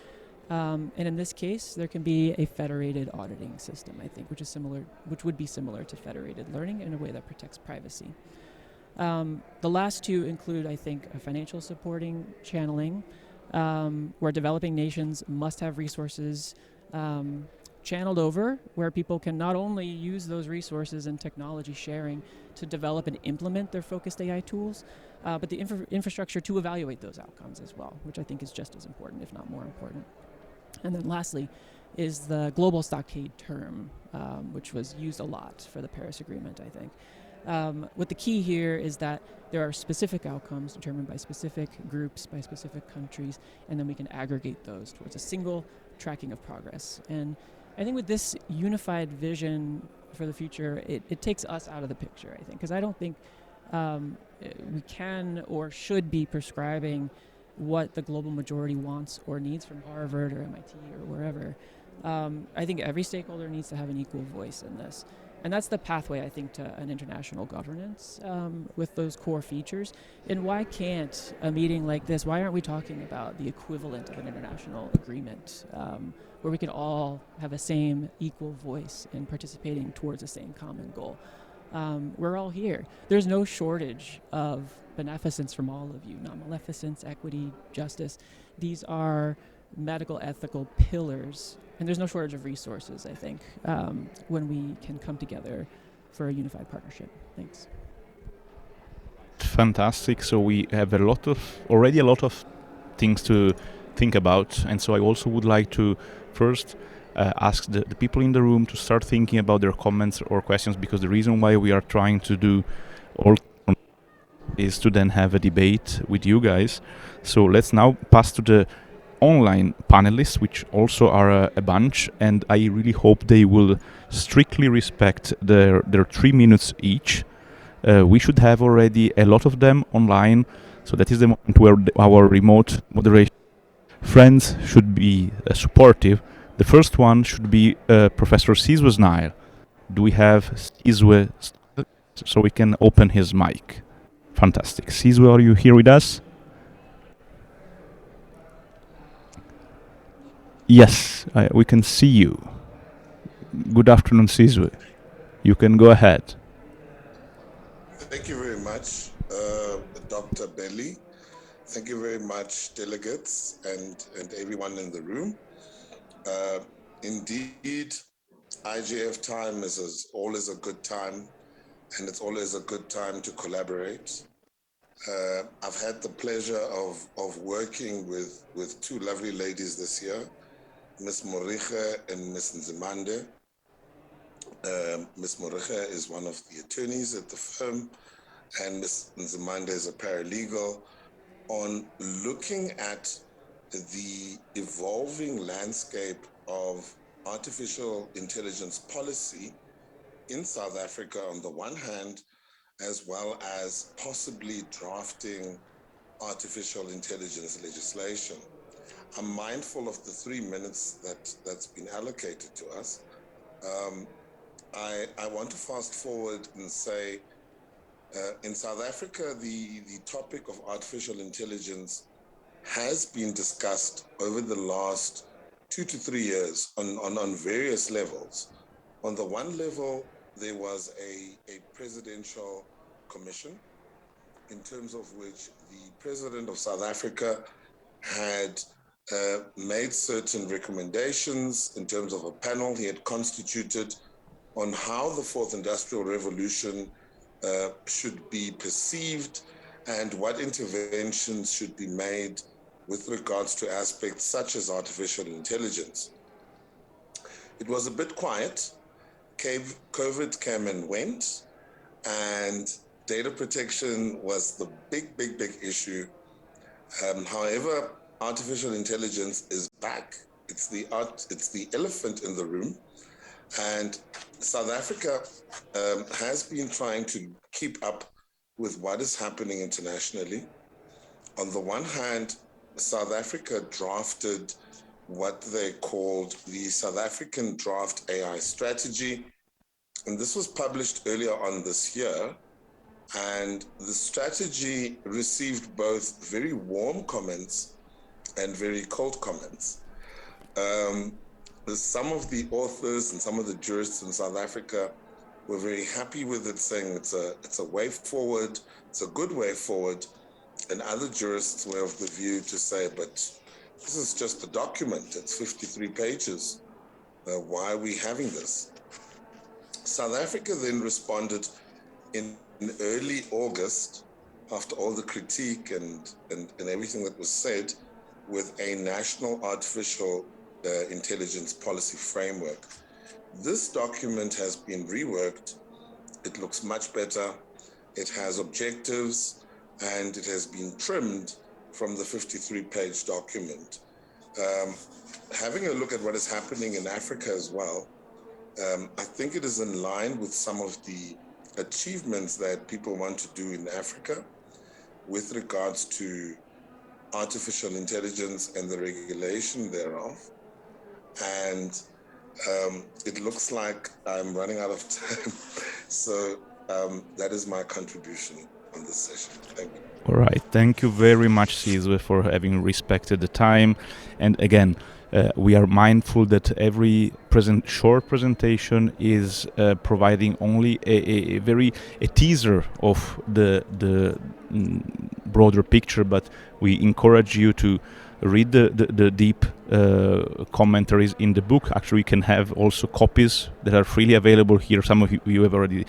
Speaker 9: And in this case, there can be a federated auditing system, I think, which would be similar to federated learning in a way that protects privacy. The last two include, I think, a financial supporting channeling, where developing nations must have resources channeled over, where people can not only use those resources and technology sharing to develop and implement their focused AI tools, but the infrastructure to evaluate those outcomes as well, which I think is just as important, if not more important. And then lastly is the global stockade term, which was used a lot for the Paris Agreement, I think. What the key here is that there are specific outcomes determined by specific groups, by specific countries, and then we can aggregate those towards a single tracking of progress. And I think with this unified vision for the future, it takes us out of the picture, I think, because I don't think we can or should be prescribing what the global majority wants or needs from Harvard or MIT or wherever. I think every stakeholder needs to have an equal voice in this. And that's the pathway, I think, to an international governance with those core features. And why can't a meeting like this, why aren't we talking about the equivalent of an international agreement where we can all have the same equal voice in participating towards the same common goal? We're all here. There's no shortage of beneficence from all of you. Non-maleficence, equity, justice. These are medical ethical pillars. And there's no shortage of resources, I think, when we can come together for a unified partnership. Thanks.
Speaker 1: Fantastic. So we have already a lot of things to think about. And so I also would like to first ask the people in the room to start thinking about their comments or questions, because the reason why we are trying to do all is to then have a debate with you guys. So let's now pass to the online panelists, which also are a bunch, and I really hope they will strictly respect their 3 minutes each. We should have already a lot of them online, so that is the moment where our remote moderation friends should be supportive. The first one should be Professor Sizwe Snail. Do we have Sizwe so we can open his mic? Fantastic. Sizwe, are you here with us? Yes, we can see you. Good afternoon, Sizwe. You can go ahead.
Speaker 10: Thank you very much, Dr. Belly. Thank you very much, delegates and everyone in the room. Indeed, IGF time is always a good time, and it's always a good time to collaborate. I've had the pleasure of working with two lovely ladies this year, Ms. Moriche and Ms. Nzimande. Ms. Moriche is one of the attorneys at the firm, and Ms. Nzimande is a paralegal, on looking at the evolving landscape of artificial intelligence policy in South Africa on the one hand, as well as possibly drafting artificial intelligence legislation. I'm mindful of the 3 minutes that's been allocated to us. I want to fast forward and say, in South Africa, the topic of artificial intelligence has been discussed over the last 2 to 3 years on various levels. On the one level, there was a presidential commission in terms of which the president of South Africa had made certain recommendations in terms of a panel he had constituted on how the fourth industrial revolution should be perceived and what interventions should be made with regards to aspects such as artificial intelligence. It was a bit quiet. COVID came and went, and data protection was the big issue. However, artificial intelligence is back. It's the elephant in the room, and South Africa has been trying to keep up with what is happening internationally. On the one hand, South Africa drafted what they called the South African Draft AI Strategy, and this was published earlier on this year. And the strategy received both very warm comments and very cold comments. Some of the authors and some of the jurists in South Africa were very happy with it, saying it's a way forward, it's a good way forward. And other jurists were of the view to say, but this is just a document, it's 53 pages. Why are we having this? South Africa then responded in early August, after all the critique and everything that was said, with a national artificial intelligence policy framework. This document has been reworked. It looks much better. It has objectives, and it has been trimmed from the 53-page document. Having a look at what is happening in Africa as well, I think it is in line with some of the achievements that people want to do in Africa with regards to artificial intelligence and the regulation thereof. And it looks like I'm running out of time. So that is my contribution on this session. Thank you.
Speaker 1: All right. Thank you very much, Sizwe, for having respected the time. And again, we are mindful that every short presentation is providing only a teaser of the broader picture, but we encourage you to read the deep commentaries in the book. Actually, you can have also copies that are freely available here. Some of you have already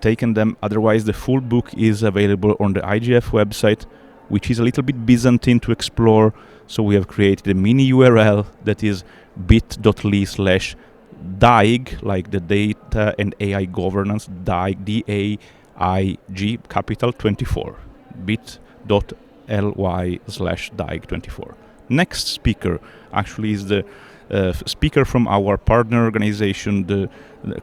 Speaker 1: taken them. Otherwise, the full book is available on the IGF website, which is a little bit Byzantine to explore. So we have created a mini URL that is bit.ly/DAIG, like the data and AI governance, DAIG, DAIG, capital 24, bit.ly/DAIG24. Next speaker actually is the speaker from our partner organization, the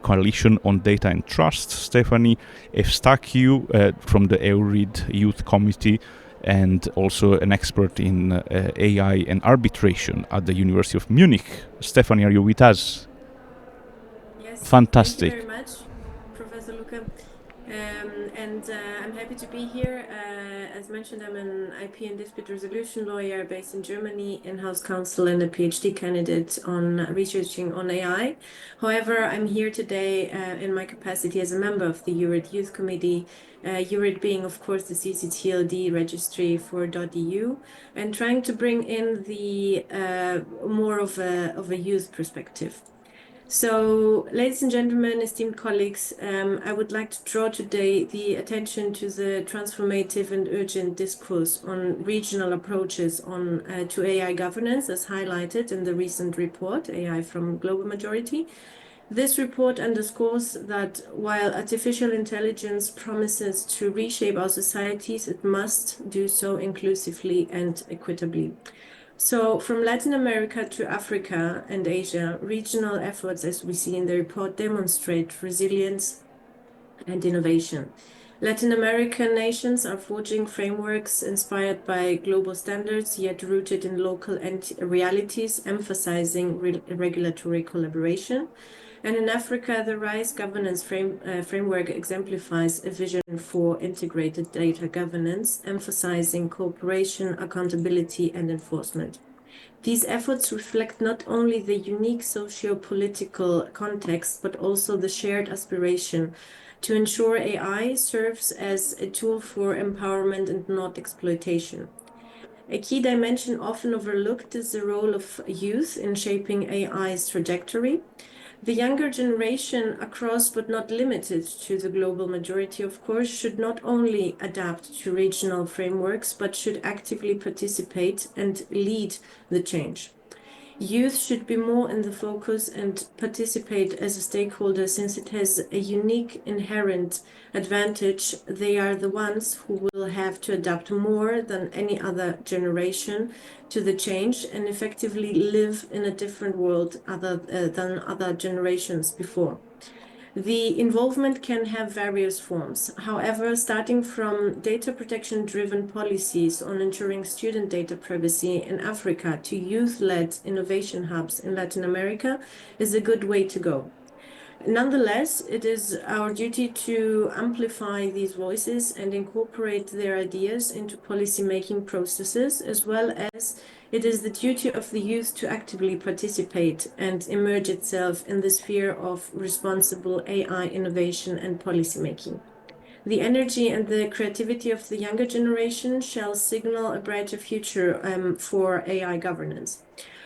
Speaker 1: Coalition on Data and Trust, Stephanie Evstakiou from the EURID Youth Committee, and also an expert in AI and arbitration at the University of Munich. Stephanie, are you with us?
Speaker 11: Yes.
Speaker 1: Fantastic.
Speaker 11: Thank you very much, Professor Luca. I'm happy to be here. As mentioned, I'm an IP and dispute resolution lawyer based in Germany, in-house counsel, and a PhD candidate on researching on AI. However, I'm here today in my capacity as a member of the EURID Youth Committee, EURID being, of course, the CCTLD registry for .eu, and trying to bring in the more of a youth perspective. So, ladies and gentlemen, esteemed colleagues, I would like to draw today the attention to the transformative and urgent discourse on regional approaches to AI governance, as highlighted in the recent report, AI from Global Majority. This report underscores that while artificial intelligence promises to reshape our societies, it must do so inclusively and equitably. So from Latin America to Africa and Asia, regional efforts, as we see in the report, demonstrate resilience and innovation. Latin American nations are forging frameworks inspired by global standards, yet rooted in local realities, emphasizing regulatory collaboration. And in Africa, the RISE governance framework exemplifies a vision for integrated data governance, emphasizing cooperation, accountability, and enforcement. These efforts reflect not only the unique socio-political context, but also the shared aspiration to ensure AI serves as a tool for empowerment and not exploitation. A key dimension often overlooked is the role of youth in shaping AI's trajectory. The younger generation, across but not limited to the global majority, of course, should not only adapt to regional frameworks, but should actively participate and lead the change. Youth should be more in the focus and participate as a stakeholder since it has a unique inherent advantage. They are the ones who will have to adapt more than any other generation to the change and effectively live in a different world than other generations before. The involvement can have various forms. However, starting from data protection driven policies on ensuring student data privacy in Africa to youth led innovation hubs in Latin America is a good way to go. Nonetheless, it is our duty to amplify these voices and incorporate their ideas into policymaking processes, as well as it is the duty of the youth to actively participate and immerse itself in the sphere of responsible AI innovation and policymaking. The energy and the creativity of the younger generation shall signal a brighter future for AI governance.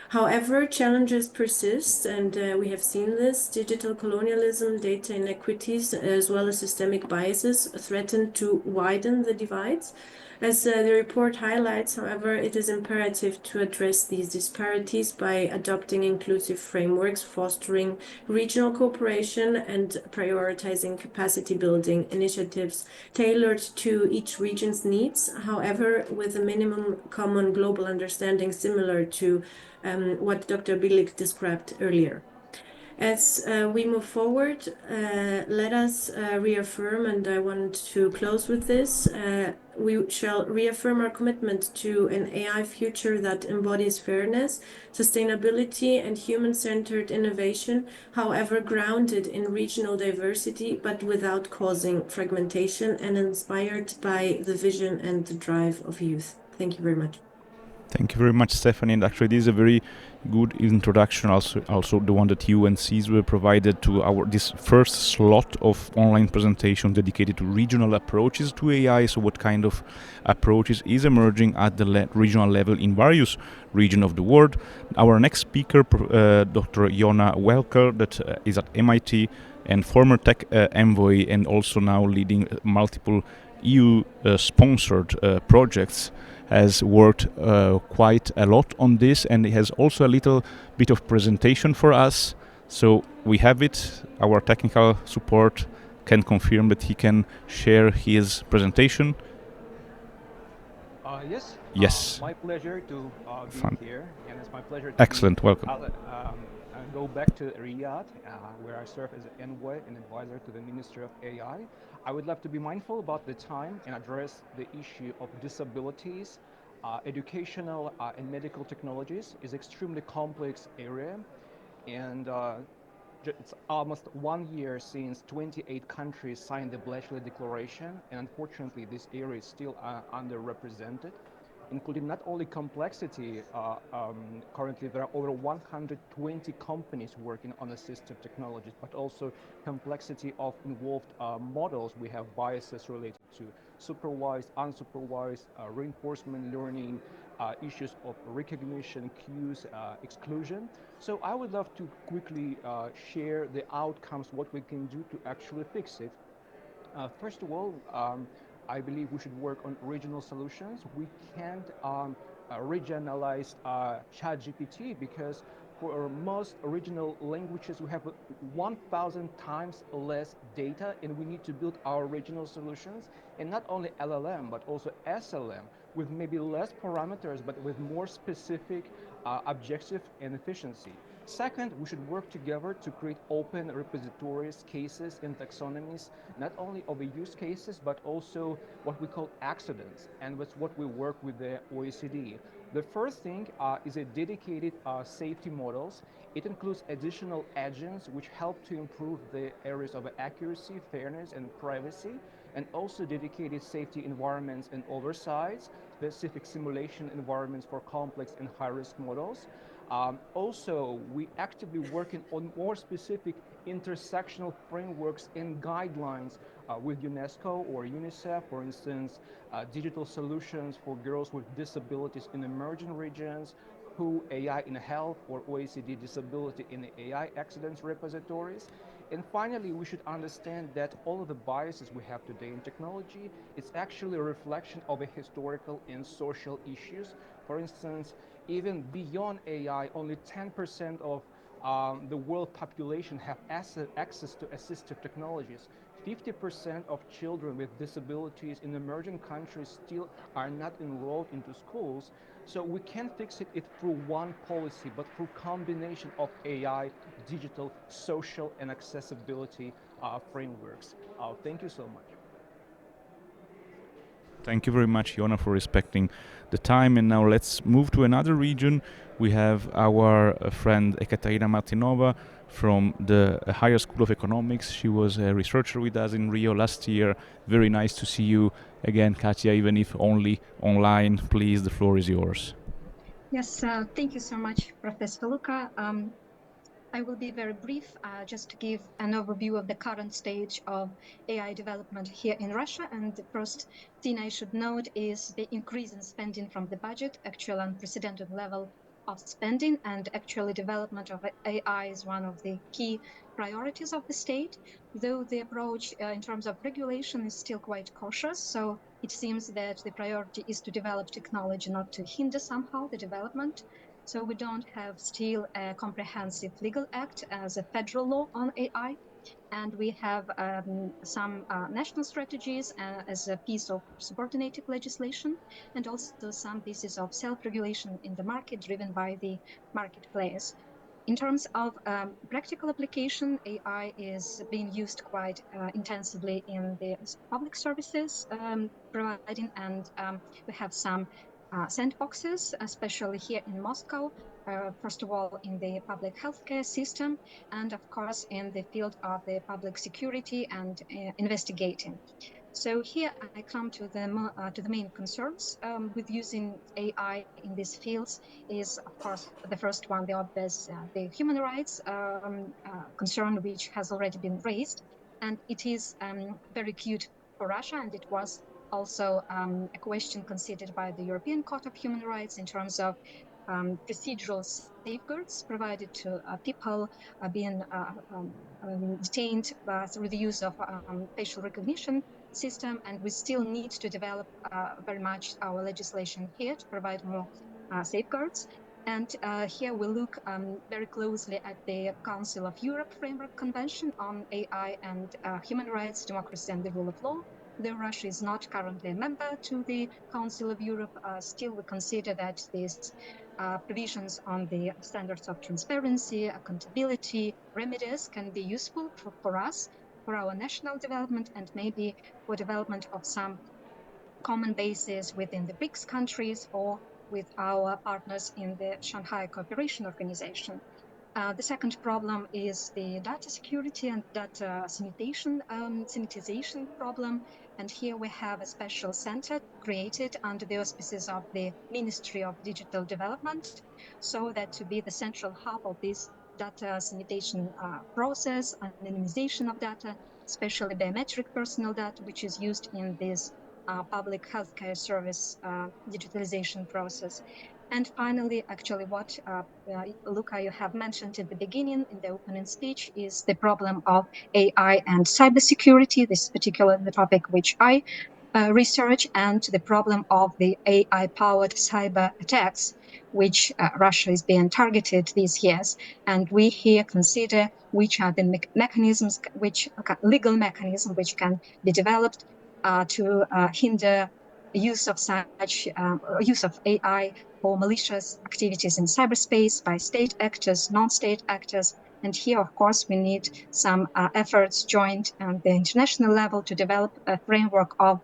Speaker 11: However, challenges persist, and we have seen this. Digital colonialism, data inequities, as well as systemic biases threaten to widen the divides. As the report highlights, however, it is imperative to address these disparities by adopting inclusive frameworks, fostering regional cooperation, and prioritizing capacity building initiatives tailored to each region's needs, however, with a minimum common global understanding similar to what Dr. Bilik described earlier. As we move forward, let us reaffirm, and I want to close with this, we shall reaffirm our commitment to an AI future that embodies fairness, sustainability, and human-centered innovation, however grounded in regional diversity, but without causing fragmentation and inspired by the vision and the drive of youth. Thank you very much.
Speaker 1: Thank you very much, Stephanie. And actually, this is a very good introduction. Also the one that you and Cesar provided to this first slot of online presentation dedicated to regional approaches to AI. So, what kind of approaches is emerging at the regional level in various regions of the world? Our next speaker, Dr. Jona Welker, that is at MIT and former tech envoy, and also now leading multiple EU-sponsored projects, has worked quite a lot on this, and he has also a little bit of presentation for us. So we have it. Our technical support can confirm that he can share his presentation.
Speaker 12: Yes.
Speaker 1: Yes.
Speaker 12: My pleasure to be here, and it's my pleasure to
Speaker 1: Excellent. Welcome.
Speaker 12: go back to Riyadh, where I serve as an envoy and advisor to the Ministry of AI. I would love to be mindful about the time and address the issue of disabilities. Educational and medical technologies is extremely complex area, and it's almost 1 year since 28 countries signed the Bletchley Declaration, and unfortunately this area is still underrepresented, including not only complexity. Currently there are over 120 companies working on assistive technologies, but also complexity of involved models. We have biases related to supervised, unsupervised, reinforcement learning, issues of recognition, cues, exclusion. So I would love to quickly share the outcomes, what we can do to actually fix it. First of all, I believe we should work on regional solutions. We can't regionalize ChatGPT because for most original languages we have 1,000 times less data, and we need to build our regional solutions, and not only LLM but also SLM with maybe less parameters but with more specific objective and efficiency. Second, we should work together to create open repositories, cases, and taxonomies, not only of the use cases, but also what we call accidents, and that's what we work with the OECD. The first thing is a dedicated safety models. It includes additional agents which help to improve the areas of accuracy, fairness, and privacy, and also dedicated safety environments and oversights, specific simulation environments for complex and high-risk models. Also, we actively working on more specific intersectional frameworks and guidelines with UNESCO or UNICEF, for instance, digital solutions for girls with disabilities in emerging regions, WHO AI in health, or OECD disability in the AI accidents repositories. And finally, we should understand that all of the biases we have today in technology, it's actually a reflection of a historical and social issues. For instance, even beyond AI, only 10% of the world population have access to assistive technologies. 50% of children with disabilities in emerging countries still are not enrolled into schools. So we can't fix it through one policy, but through combination of AI, digital, social, and accessibility frameworks. Thank you so much.
Speaker 1: Thank you very much, Yona, for respecting the time. And now let's move to another region. We have our friend Ekaterina Martinova from the Higher School of Economics. She was a researcher with us in Rio last year. Very nice to see you again, Katya, even if only online. Please, the floor is yours.
Speaker 13: Yes, thank you so much, Professor Luca. I will be very brief, just to give an overview of the current stage of AI development here in Russia. And the first thing I should note is the increase in spending from the budget, actual unprecedented level of spending, and actually development of AI is one of the key priorities of the state, though the approach in terms of regulation is still quite cautious. So it seems that the priority is to develop technology, not to hinder somehow the development. So we don't have still a comprehensive legal act as a federal law on AI. And we have some national strategies as a piece of subordinated legislation, and also some pieces of self-regulation in the market driven by the market players. In terms of practical application, AI is being used quite intensively in the public services providing, and we have some sandboxes, especially here in Moscow, first of all, in the public healthcare system, and of course, in the field of the public security and investigating. So here I come to the main concerns with using AI in these fields is, of course, the first one, the obvious, the human rights concern, which has already been raised. And it is very acute for Russia, and it was also a question considered by the European Court of Human Rights in terms of procedural safeguards provided to people being detained through the use of facial recognition system. And we still need to develop very much our legislation here to provide more safeguards. And here we look very closely at the Council of Europe Framework Convention on AI and Human Rights, Democracy and the Rule of Law. Though Russia is not currently a member to the Council of Europe, still we consider that these provisions on the standards of transparency, accountability, remedies can be useful for us, for our national development, and maybe for development of some common bases within the BRICS countries or with our partners in the Shanghai Cooperation Organization. The second problem is the data security and data sanitization problem. And here we have a special center created under the auspices of the Ministry of Digital Development, so that to be the central hub of this data sanitation process, anonymization of data, especially biometric personal data, which is used in this public healthcare service digitalization process. And finally, actually, what Luca, you have mentioned at the beginning in the opening speech is the problem of AI and cybersecurity. This is particularly the topic which I research, and the problem of the AI-powered cyber attacks, which Russia is being targeted these years. And we here consider which are the mechanisms, which legal mechanism which can be developed to hinder use of such use of AI for malicious activities in cyberspace by state actors, non-state actors. And here, of course, we need some efforts joined at the international level to develop a framework of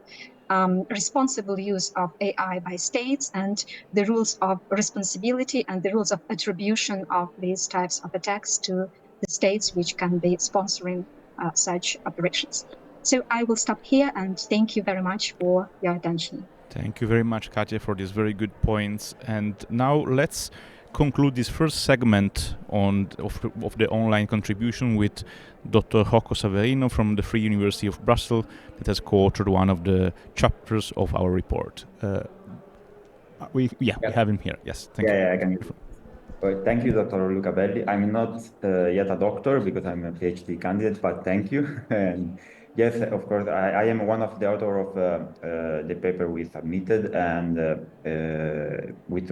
Speaker 13: responsible use of AI by states, and the rules of responsibility and the rules of attribution of these types of attacks to the states which can be sponsoring such operations. So I will stop here, and thank you very much for your attention.
Speaker 1: Thank you very much, Katya, for these very good points. And now let's conclude this first segment of the online contribution with Dr. Rocco Saverino from the Free University of Brussels, that has co-authored one of the chapters of our report. We have him here. Yes, thank you.
Speaker 14: Yeah, I can. Well, thank you, Dr. Luca Belli. I'm not yet a doctor because I'm a PhD candidate, but thank you. And yes, of course, I am one of the author of the paper we submitted, and with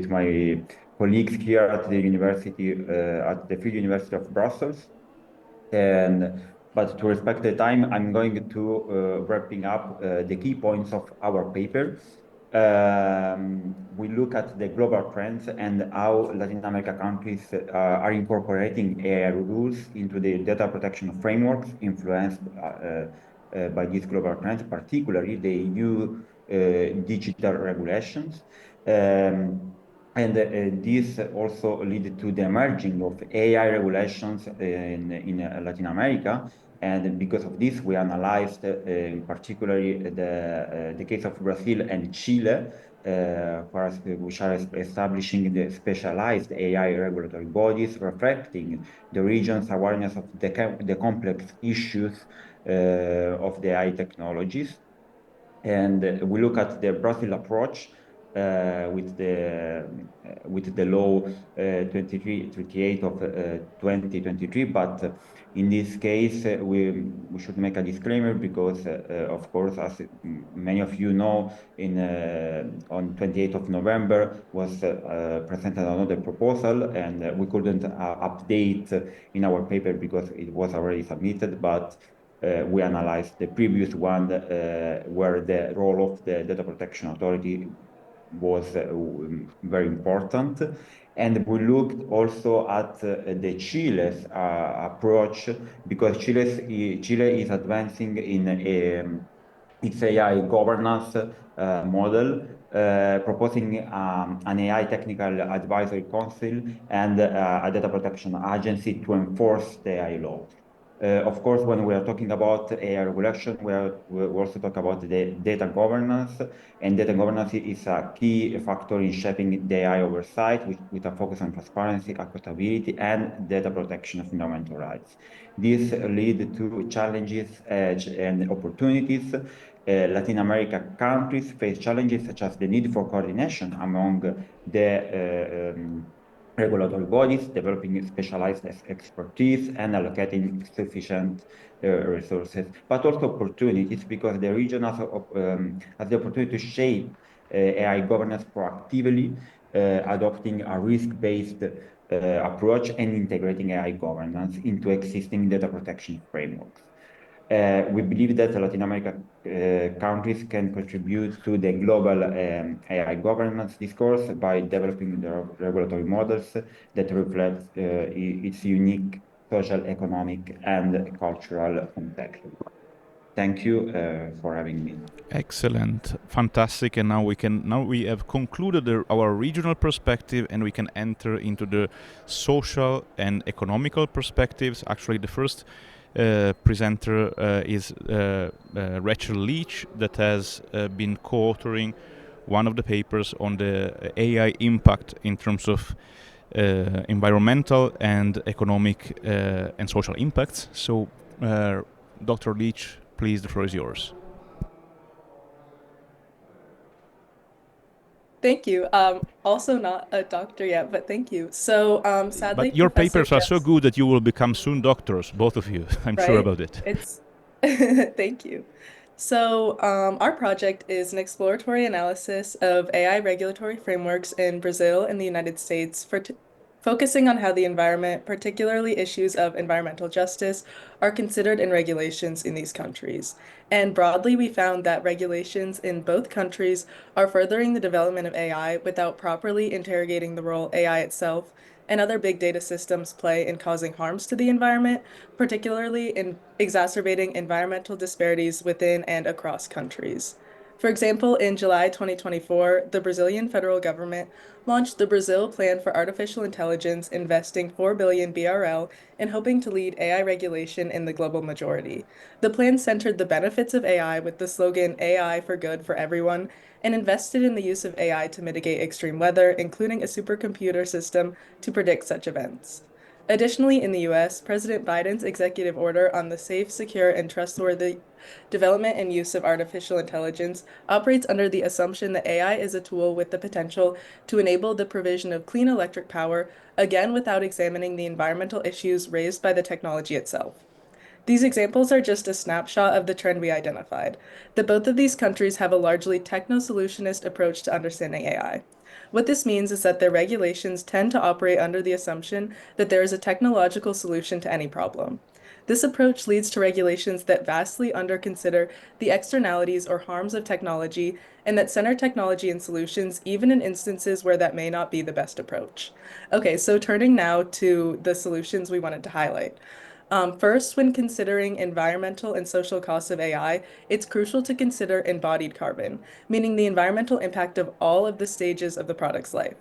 Speaker 14: my colleagues here at the university, at the Free University of Brussels. But to respect the time, I'm going to wrapping up the key points of our paper. We look at the global trends and how Latin America countries are incorporating AI rules into the data protection frameworks influenced by these global trends, particularly the new digital regulations. And this also led to the emerging of AI regulations in Latin America. And because of this, we analyzed particularly the case of Brazil and Chile, which are establishing the specialized AI regulatory bodies, reflecting the region's awareness of the complex issues of the AI technologies. And we look at the Brazil approach with the law 2338 of 2023, but in this case we should make a disclaimer because of course, as many of you know, on 28th of November was presented another proposal, and we couldn't update in our paper because it was already submitted, but we analyzed the previous one where the role of the Data Protection Authority was very important. And we looked also at the Chile's approach, because Chile is advancing in its AI governance model, proposing an AI technical advisory council and a data protection agency to enforce the AI law. Of course, when we are talking about AI regulation, we also talk about the data governance, and data governance is a key factor in shaping the AI oversight with a focus on transparency, accountability, and data protection of fundamental rights. This leads to challenges and opportunities. Latin America countries face challenges such as the need for coordination among the regulatory bodies, developing specialized expertise, and allocating sufficient resources, but also opportunities, because the region has the opportunity to shape AI governance proactively, adopting a risk-based approach and integrating AI governance into existing data protection frameworks. We believe that Latin America countries can contribute to the global AI governance discourse by developing the regulatory models that reflect its unique social, economic, and cultural context. Thank you for having me.
Speaker 1: Excellent, fantastic, and now we have concluded our regional perspective, and we can enter into the social and economical perspectives. Actually, the first presenter is Rachel Leach, that has been co-authoring one of the papers on the AI impact in terms of environmental and economic and social impacts. So, Dr. Leach, please, the floor is yours.
Speaker 15: Thank you. Also not a doctor yet, but thank you. So sadly,
Speaker 1: but your
Speaker 15: Professor
Speaker 1: papers are so good that you will become soon doctors, both of you. I'm sure about it.
Speaker 15: It's thank you. So our project is an exploratory analysis of AI regulatory frameworks in Brazil and the United States for focusing on how the environment, particularly issues of environmental justice, are considered in regulations in these countries. And broadly, we found that regulations in both countries are furthering the development of AI without properly interrogating the role AI itself and other big data systems play in causing harms to the environment, particularly in exacerbating environmental disparities within and across countries. For example, in July 2024, the Brazilian federal government launched the Brazil Plan for Artificial Intelligence, investing 4 billion BRL and hoping to lead AI regulation in the global majority. The plan centered the benefits of AI with the slogan AI for good for everyone and invested in the use of AI to mitigate extreme weather, including a supercomputer system to predict such events. Additionally, in the US, President Biden's executive order on the safe, secure, and trustworthy development and use of artificial intelligence operates under the assumption that AI is a tool with the potential to enable the provision of clean electric power, again without examining the environmental issues raised by the technology itself. These examples are just a snapshot of the trend we identified, that both of these countries have a largely techno-solutionist approach to understanding AI. What this means is that their regulations tend to operate under the assumption that there is a technological solution to any problem. This approach leads to regulations that vastly underconsider the externalities or harms of technology and that center technology and solutions even in instances where that may not be the best approach. Okay, so turning now to the solutions we wanted to highlight. First, when considering environmental and social costs of AI, it's crucial to consider embodied carbon, meaning the environmental impact of all of the stages of the product's life.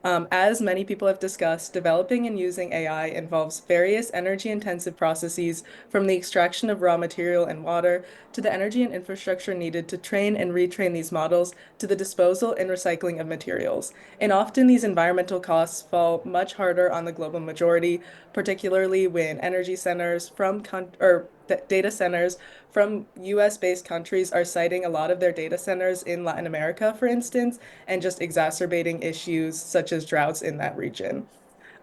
Speaker 15: As many people have discussed, developing and using AI involves various energy-intensive processes from the extraction of raw material and water to the energy and infrastructure needed to train and retrain these models to the disposal and recycling of materials. And often these environmental costs fall much harder on the global majority, particularly when energy centers data centers from US-based countries are citing a lot of their data centers in Latin America, for instance, and just exacerbating issues such as droughts in that region.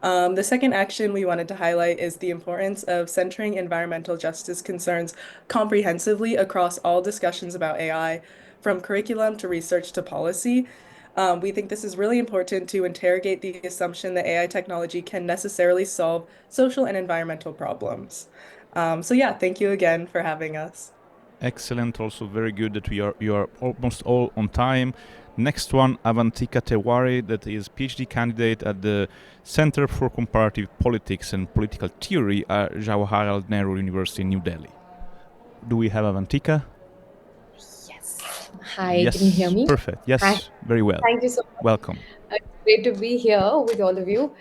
Speaker 15: The second action we wanted to highlight is the importance of centering environmental justice concerns comprehensively across all discussions about AI, from curriculum to research to policy. We think this is really important to interrogate the assumption that AI technology can necessarily solve social and environmental problems. So yeah, thank you again for having us.
Speaker 1: Excellent. Also very good that you are almost all on time. Next one, Avantika Tewari, that is PhD candidate at the Center for Comparative Politics and Political Theory at Jawaharlal Nehru University in New Delhi. Do we have Avantika?
Speaker 16: Yes. Hi,
Speaker 1: Yes,
Speaker 16: can you hear me?
Speaker 1: perfect. Yes,
Speaker 16: Hi.
Speaker 1: very well.
Speaker 16: Thank you so much.
Speaker 1: Welcome.
Speaker 16: It's great to be here with all of you.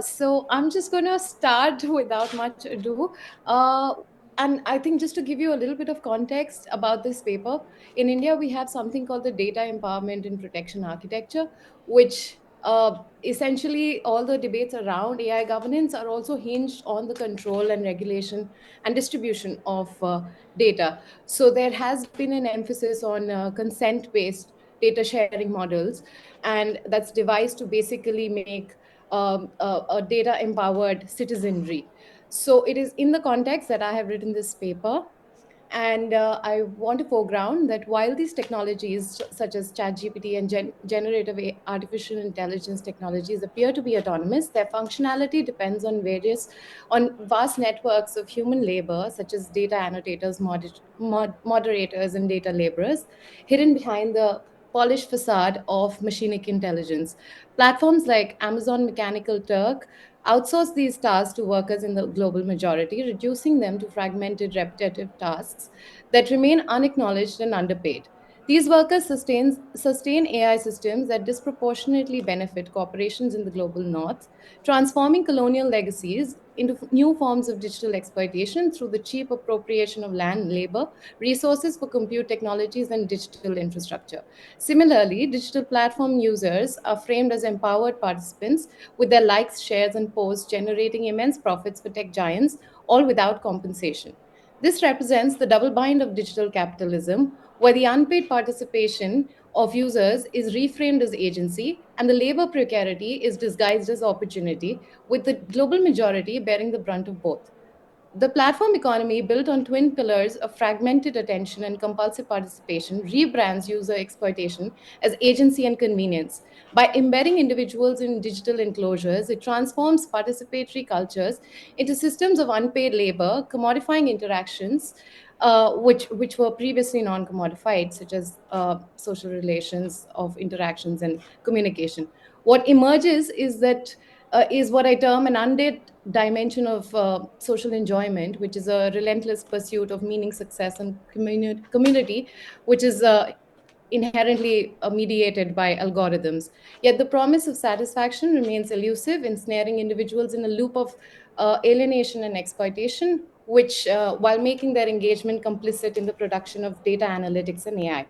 Speaker 16: So I'm just going to start without much ado. And I think just to give you a little bit of context about this paper, in India, we have something called the Data Empowerment and Protection Architecture, which essentially all the debates around AI governance are also hinged on the control and regulation and distribution of data. So there has been an emphasis on consent-based data sharing models, and that's devised to basically make a data empowered citizenry. So it is in the context that I have written this paper. And I want to foreground that while these technologies, such as ChatGPT and generative artificial intelligence technologies, appear to be autonomous, their functionality depends on vast networks of human labor, such as data annotators, moderators, and data laborers, hidden behind the polished facade of machinic intelligence. Platforms like Amazon Mechanical Turk outsource these tasks to workers in the global majority, reducing them to fragmented, repetitive tasks that remain unacknowledged and underpaid. These workers sustain AI systems that disproportionately benefit corporations in the global north, transforming colonial legacies into new forms of digital exploitation through the cheap appropriation of land, labor, resources for compute technologies, and digital infrastructure. Similarly, digital platform users are framed as empowered participants with their likes, shares, and posts generating immense profits for tech giants, all without compensation. This represents the double bind of digital capitalism, where the unpaid participation of users is reframed as agency and the labor precarity is disguised as opportunity, with the global majority bearing the brunt of both. The platform economy, built on twin pillars of fragmented attention and compulsive participation, rebrands user exploitation as agency and convenience. By embedding individuals in digital enclosures, it transforms participatory cultures into systems of unpaid labor, commodifying interactions which were previously non-commodified, such as social relations of interactions and communication. What emerges is that is what I term an undid dimension of social enjoyment, which is a relentless pursuit of meaning, success, and community, which is inherently mediated by algorithms. Yet the promise of satisfaction remains elusive, ensnaring individuals in a loop of alienation and exploitation, which, while making their engagement complicit in the production of data analytics and AI.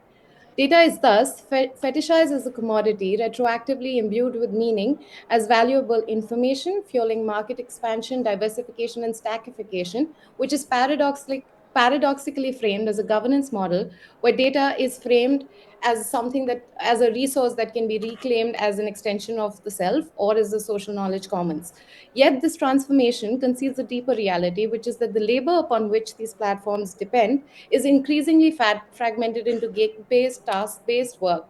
Speaker 16: Data is thus fetishized as a commodity, retroactively imbued with meaning as valuable information, fueling market expansion, diversification, and stackification, which is paradoxically framed as a governance model where data is framed as something that as a resource that can be reclaimed as an extension of the self or as the social knowledge commons. Yet this transformation conceals a deeper reality, which is that the labor upon which these platforms depend is increasingly fragmented into gig-based, task-based work.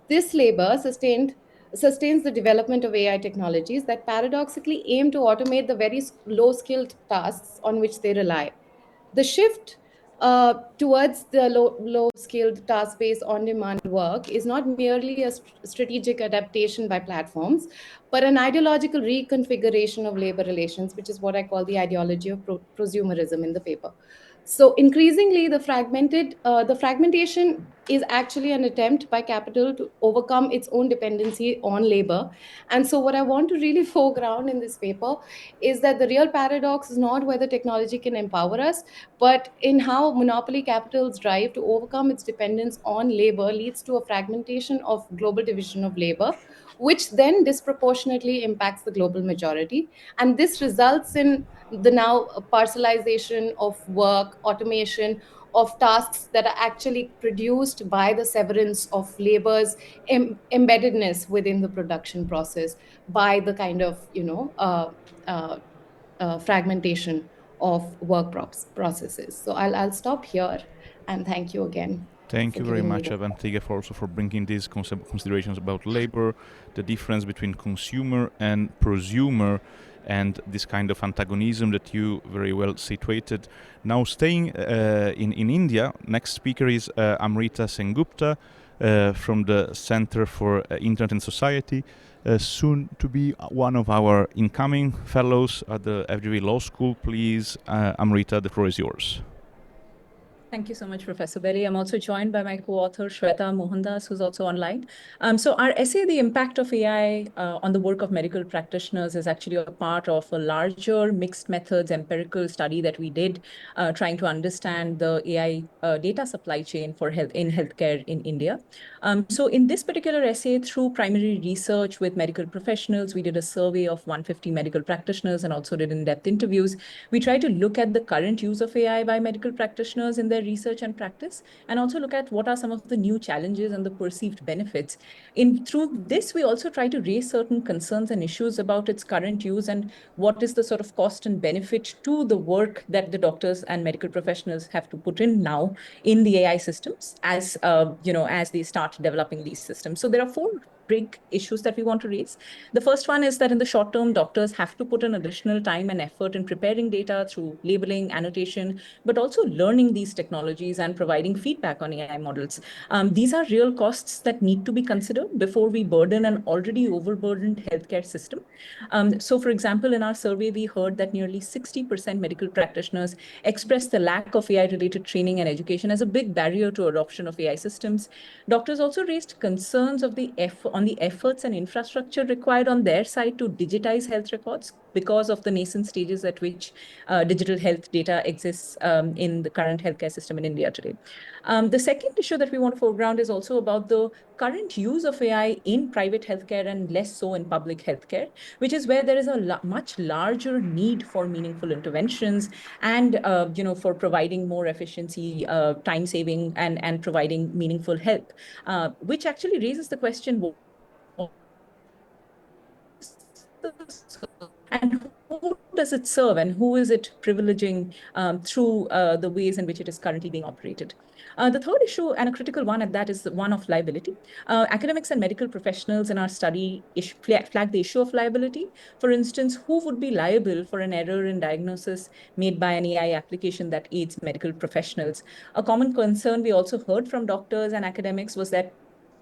Speaker 16: This labor sustains the development of AI technologies that paradoxically aim to automate the very low-skilled tasks on which they rely. The shift towards the low skilled task based on demand work is not merely a strategic adaptation by platforms, but an ideological reconfiguration of labor relations, which is what I call the ideology of prosumerism in the paper. So increasingly, the fragmentation is actually an attempt by capital to overcome its own dependency on labor. And so, what I want to really foreground in this paper is that the real paradox is not whether technology can empower us, but in how monopoly capital's drive to overcome its dependence on labor leads to a fragmentation of global division of labor, which then disproportionately impacts the global majority. And this results in the now parcelization of work, automation of tasks that are actually produced by the severance of labor's embeddedness within the production process by the kind of, uh, fragmentation of work processes. So I'll stop here and thank you again
Speaker 1: Thank
Speaker 16: for
Speaker 1: you very
Speaker 16: giving me
Speaker 1: much,
Speaker 16: the.
Speaker 1: Avantiga, for also for bringing these considerations about labor, the difference between consumer and prosumer, and this kind of antagonism that you very well situated. Now, staying in India, next speaker is Amrita Sengupta from the Center for Internet and Society, soon to be one of our incoming fellows at the FGV Law School. Please, Amrita, the floor is yours.
Speaker 17: Thank you so much, Professor Berry. I'm also joined by my co-author, Shweta Mohandas, who's also online. So our essay, The Impact of AI on the Work of Medical Practitioners, is actually a part of a larger mixed methods empirical study that we did, trying to understand the AI data supply chain for healthcare in India. So in this particular essay, through primary research with medical professionals, we did a survey of 150 medical practitioners and also did in-depth interviews. We tried to look at the current use of AI by medical practitioners in their research and practice, and also look at what are some of the new challenges and the perceived benefits. Through this, we also try to raise certain concerns and issues about its current use and what is the sort of cost and benefit to the work that the doctors and medical professionals have to put in now in the AI systems as as they start developing these systems. So there are four big issues that we want to raise. The first one is that in the short term, doctors have to put in additional time and effort in preparing data through labeling, annotation, but also learning these technologies and providing feedback on AI models. These are real costs that need to be considered before we burden an already overburdened healthcare system. So for example, in our survey, we heard that nearly 60% medical practitioners expressed the lack of AI-related training and education as a big barrier to adoption of AI systems. Doctors also raised concerns of the efforts and infrastructure required on their side to digitize health records because of the nascent stages at which digital health data exists in the current healthcare system in India today. The second issue that we want to foreground is also about the current use of AI in private healthcare and less so in public healthcare, which is where there is a much larger need for meaningful interventions and for providing more efficiency, time saving, and providing meaningful help, which actually raises the question, and who does it serve and who is it privileging through the ways in which it is currently being operated? The third issue, and a critical one at that, is the one of liability. Academics and medical professionals in our study flag the issue of liability. For instance, who would be liable for an error in diagnosis made by an AI application that aids medical professionals? A common concern we also heard from doctors and academics was that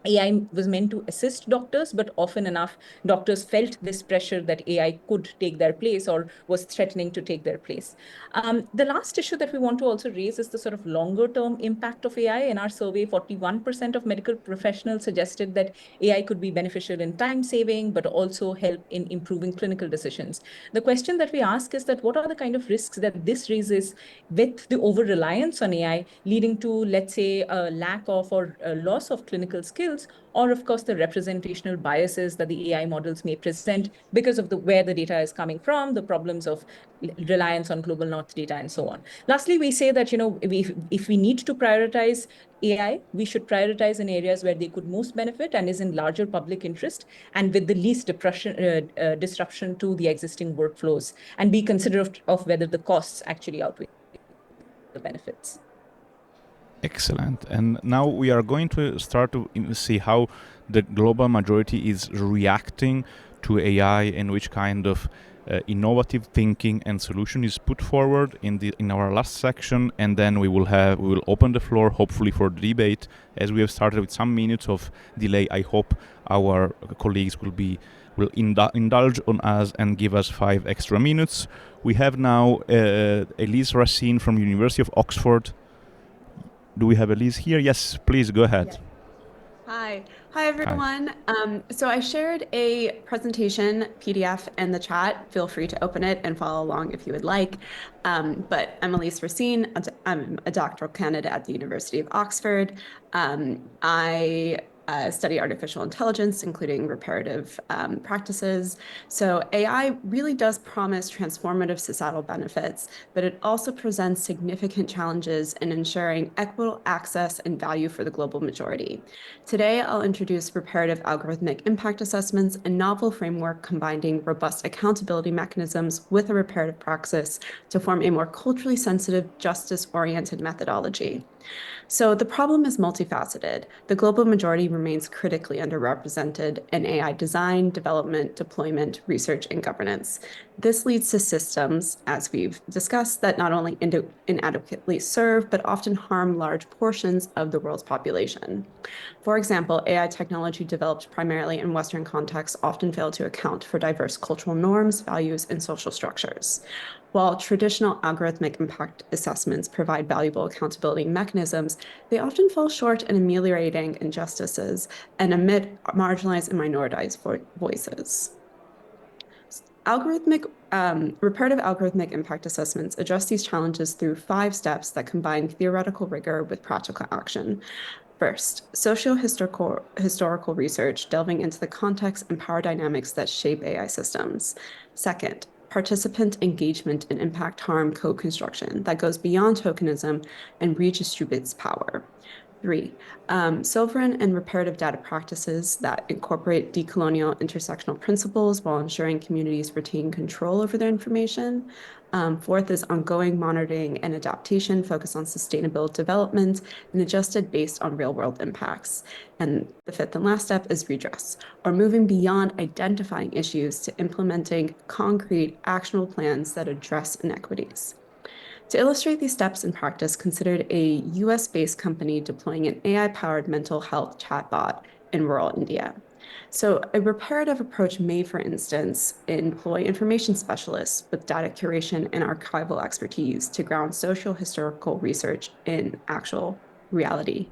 Speaker 17: AI was meant to assist doctors, but often enough, doctors felt this pressure that AI could take their place or was threatening to take their place. The last issue that we want to also raise is the sort of longer term impact of AI. In our survey, 41% of medical professionals suggested that AI could be beneficial in time saving, but also help in improving clinical decisions. The question that we ask is that what are the kind of risks that this raises with the over reliance on AI, leading to, let's say, a lack of or a loss of clinical skills, or of course the representational biases that the AI models may present because of where the data is coming from, the problems of reliance on global north data, and so on. Lastly, we say that if we need to prioritize AI, we should prioritize in areas where they could most benefit and is in larger public interest and with the least disruption to the existing workflows, and be considerate of whether the costs actually outweigh the benefits.
Speaker 1: Excellent. And now we are going to start to see how the global majority is reacting to AI and which kind of innovative thinking and solution is put forward in our last section, and then we will open the floor hopefully for the debate. As we have started with some minutes of delay, I hope our colleagues will indulge on us and give us 5 extra minutes. We have now Elise Racine from University of Oxford. Do we have Elise here? Yes, please go ahead.
Speaker 18: Yeah. Hi everyone. So I shared a presentation PDF in the chat. Feel free to open it and follow along if you would like. But I'm Elise Racine. I'm a doctoral candidate at the University of Oxford. I study artificial intelligence, including reparative practices. So AI really does promise transformative societal benefits, but it also presents significant challenges in ensuring equitable access and value for the global majority. Today, I'll introduce reparative algorithmic impact assessments, a novel framework combining robust accountability mechanisms with a reparative praxis to form a more culturally sensitive, justice-oriented methodology. So the problem is multifaceted. The global majority remains critically underrepresented in AI design, development, deployment, research, and governance. This leads to systems, as we've discussed, that not only inadequately serve, but often harm large portions of the world's population. For example, AI technology developed primarily in Western contexts often fail to account for diverse cultural norms, values, and social structures. While traditional algorithmic impact assessments provide valuable accountability mechanisms, they often fall short in ameliorating injustices and omit marginalized and minoritized voices. Reparative algorithmic impact assessments address these challenges through 5 steps that combine theoretical rigor with practical action. First, socio-historical research delving into the context and power dynamics that shape AI systems. Second, participant engagement in impact harm co-construction that goes beyond tokenism and redistributes power. 3, sovereign and reparative data practices that incorporate decolonial intersectional principles while ensuring communities retain control over their information. 4th is ongoing monitoring and adaptation focused on sustainable development and adjusted based on real-world impacts. And the 5th and last step is redress, or moving beyond identifying issues to implementing concrete, actionable plans that address inequities. To illustrate these steps in practice, considered a US-based company deploying an AI-powered mental health chatbot in rural India. So a reparative approach may, for instance, employ information specialists with data curation and archival expertise to ground social historical research in actual reality.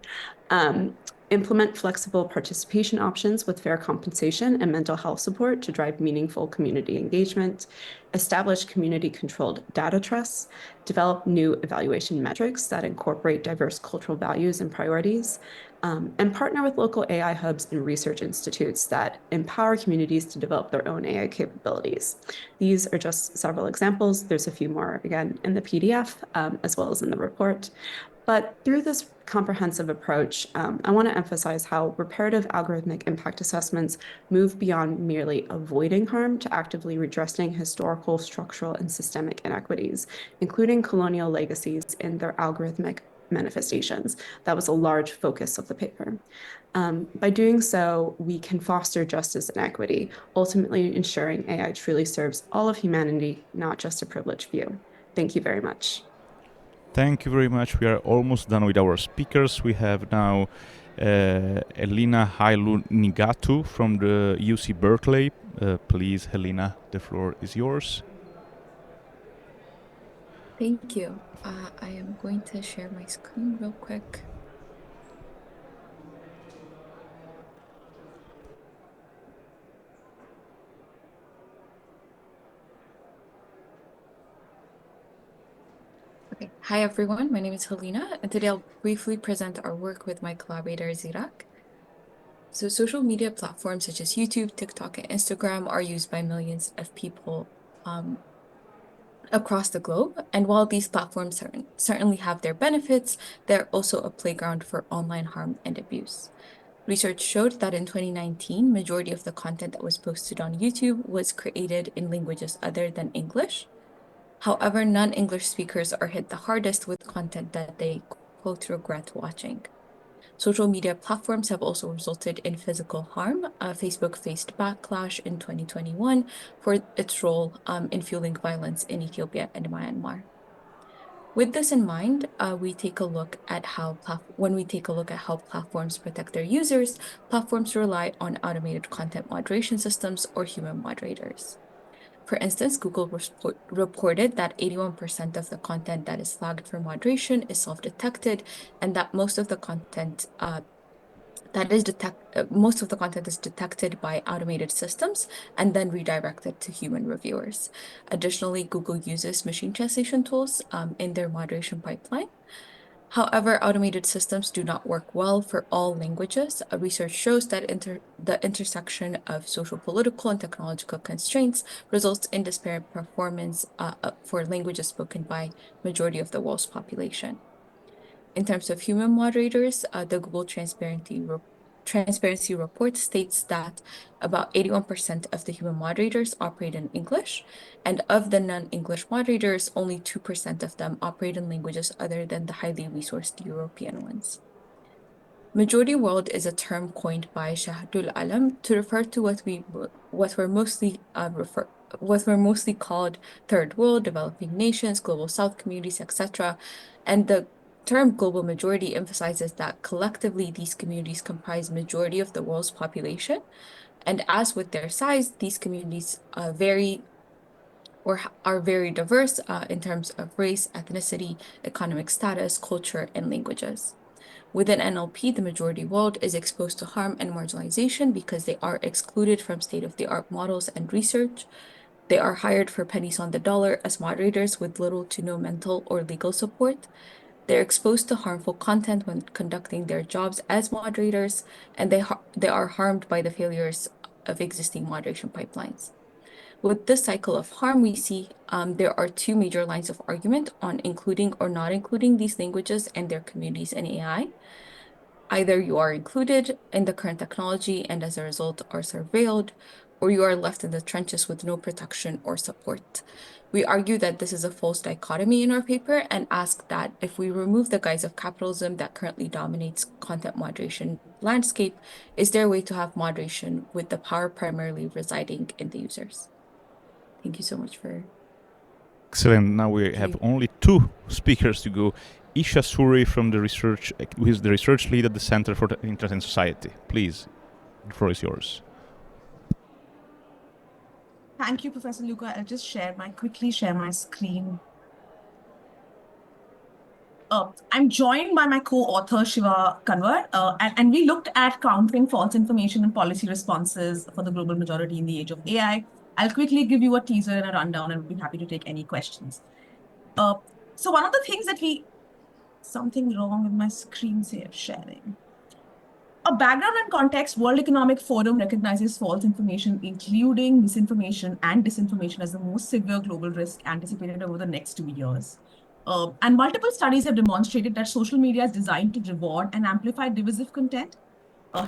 Speaker 18: Implement flexible participation options with fair compensation and mental health support to drive meaningful community engagement, establish community-controlled data trusts, develop new evaluation metrics that incorporate diverse cultural values and priorities, and partner with local AI hubs and research institutes that empower communities to develop their own AI capabilities. These are just several examples. There's a few more, again, in the PDF, as well as in the report. But through this comprehensive approach, I want to emphasize how reparative algorithmic impact assessments move beyond merely avoiding harm to actively redressing historical, structural, and systemic inequities, including colonial legacies in their algorithmic manifestations. That was a large focus of the paper. By doing so, we can foster justice and equity, ultimately ensuring AI truly serves all of humanity, not just a privileged few. Thank you very much.
Speaker 1: Thank you very much. We are almost done with our speakers. We have now Elina Hailunigatu from the UC Berkeley. Please, Helena, the floor is yours.
Speaker 19: Thank you. I am going to share my screen real quick. Okay. Hi, everyone. My name is Helena, and today I'll briefly present our work with my collaborator, Zirak. So social media platforms such as YouTube, TikTok, and Instagram are used by millions of people across the globe. And while these platforms certainly have their benefits, they're also a playground for online harm and abuse. Research showed that in 2019, majority of the content that was posted on YouTube was created in languages other than English. However, non-English speakers are hit the hardest with content that they, quote, regret watching. Social media platforms have also resulted in physical harm. Facebook faced backlash in 2021 for its role in fueling violence in Ethiopia and Myanmar. With this in mind, when we take a look at how platforms protect their users, platforms rely on automated content moderation systems or human moderators. For instance, Google reported that 81% of the content that is flagged for moderation is self-detected, and that most of the content is detected by automated systems and then redirected to human reviewers. Additionally, Google uses machine translation tools in their moderation pipeline. However, automated systems do not work well for all languages. Research shows that the intersection of social, political, and technological constraints results in disparate performance for languages spoken by majority of the world's population. In terms of human moderators, the Google Transparency Report states that about 81% of the human moderators operate in English, and of the non-English moderators, only 2% of them operate in languages other than the highly resourced European ones. Majority world is a term coined by Shahidul Alam to refer to what were mostly called third world, developing nations, global south communities, etc. And the term global majority emphasizes that collectively these communities comprise majority of the world's population. And as with their size, these communities are very diverse in terms of race, ethnicity, economic status, culture, and languages. Within NLP, the majority world is exposed to harm and marginalization because they are excluded from state-of-the-art models and research. They are hired for pennies on the dollar as moderators with little to no mental or legal support. They're exposed to harmful content when conducting their jobs as moderators, and they are harmed by the failures of existing moderation pipelines. With this cycle of harm, we see there are two major lines of argument on including or not including these languages and their communities in AI. Either you are included in the current technology and as a result are surveilled, or you are left in the trenches with no protection or support. We argue that this is a false dichotomy in our paper and ask that if we remove the guise of capitalism that currently dominates content moderation landscape, is there a way to have moderation with the power primarily residing in the users? Thank you so much for...
Speaker 1: Excellent. Now we have only two speakers to go. Isha Suri who is the research lead at the Center for the Internet and Society. Please, the floor is yours.
Speaker 20: Thank you, Professor Luca. I'll just quickly share my screen. I'm joined by my co-author, Shiva Kanwar, and we looked at countering false information and policy responses for the global majority in the age of AI. I'll quickly give you a teaser and a rundown, and we'll be happy to take any questions. So one of the things that something wrong with my screen sharing. A background and context, World Economic Forum recognizes false information, including misinformation and disinformation, as the most severe global risk anticipated over the next 2 years. And multiple studies have demonstrated that social media is designed to reward and amplify divisive content,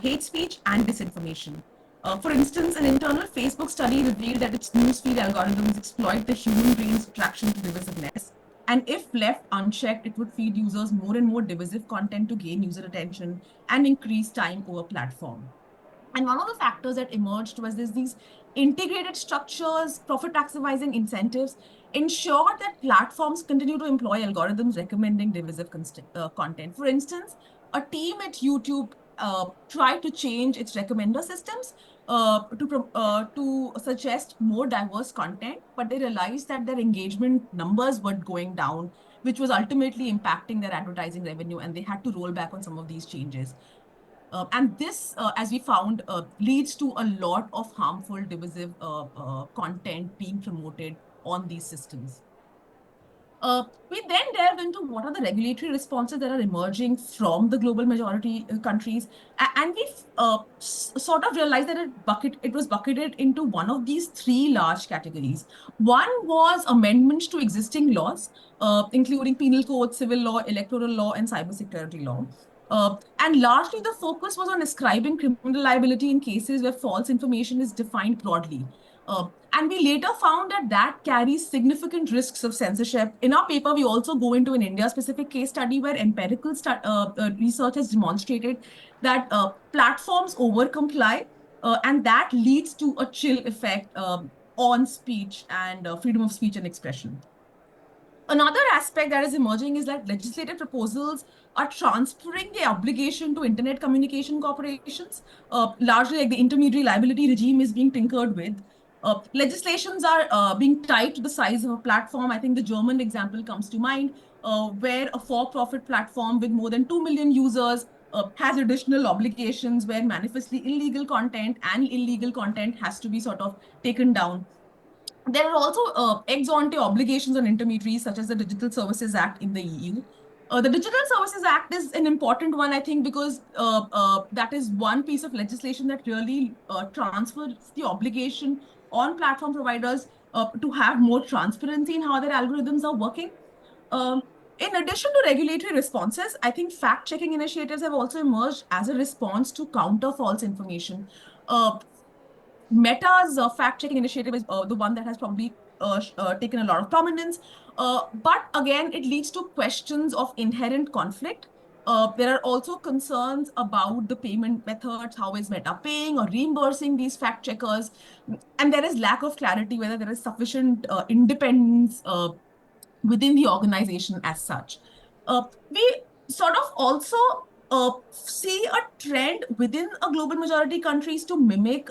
Speaker 20: hate speech, and disinformation. For instance, an internal Facebook study revealed that its newsfeed algorithms exploit the human brain's attraction to divisiveness. And if left unchecked, it would feed users more and more divisive content to gain user attention and increase time over platform. And one of the factors that emerged was these integrated structures, profit maximizing incentives, ensure that platforms continue to employ algorithms recommending divisive content. For instance, a team at YouTube tried to change its recommender systems to suggest more diverse content, but they realized that their engagement numbers were going down, which was ultimately impacting their advertising revenue, and they had to roll back on some of these changes. And this, as we found, leads to a lot of harmful, divisive content being promoted on these systems. We then delve into what are the regulatory responses that are emerging from the global majority countries, and we sort of realized that it was bucketed into one of these three large categories. One was amendments to existing laws, including penal code, civil law, electoral law, and cybersecurity law. And largely the focus was on ascribing criminal liability in cases where false information is defined broadly. And we later found that that carries significant risks of censorship. In our paper, we also go into an India-specific case study where empirical research has demonstrated that platforms over-comply, and that leads to a chill effect on speech and freedom of speech and expression. Another aspect that is emerging is that legislative proposals are transferring the obligation to internet communication corporations. Largely, like the intermediary liability regime is being tinkered with. Legislations are being tied to the size of a platform. I think the German example comes to mind, where a for-profit platform with more than 2 million users has additional obligations where manifestly illegal content and illegal content has to be sort of taken down. There are also ex ante obligations on intermediaries, such as the Digital Services Act in the EU. The Digital Services Act is an important one, I think, because that is one piece of legislation that really transfers the obligation on platform providers to have more transparency in how their algorithms are working. In addition to regulatory responses, I think fact-checking initiatives have also emerged as a response to counter false information. Meta's fact-checking initiative is the one that has probably taken a lot of prominence. But again, it leads to questions of inherent conflict. There are also concerns about the payment methods. How is Meta paying or reimbursing these fact checkers? And there is lack of clarity whether there is sufficient independence within the organization as such. We sort of also see a trend within a global majority countries to mimic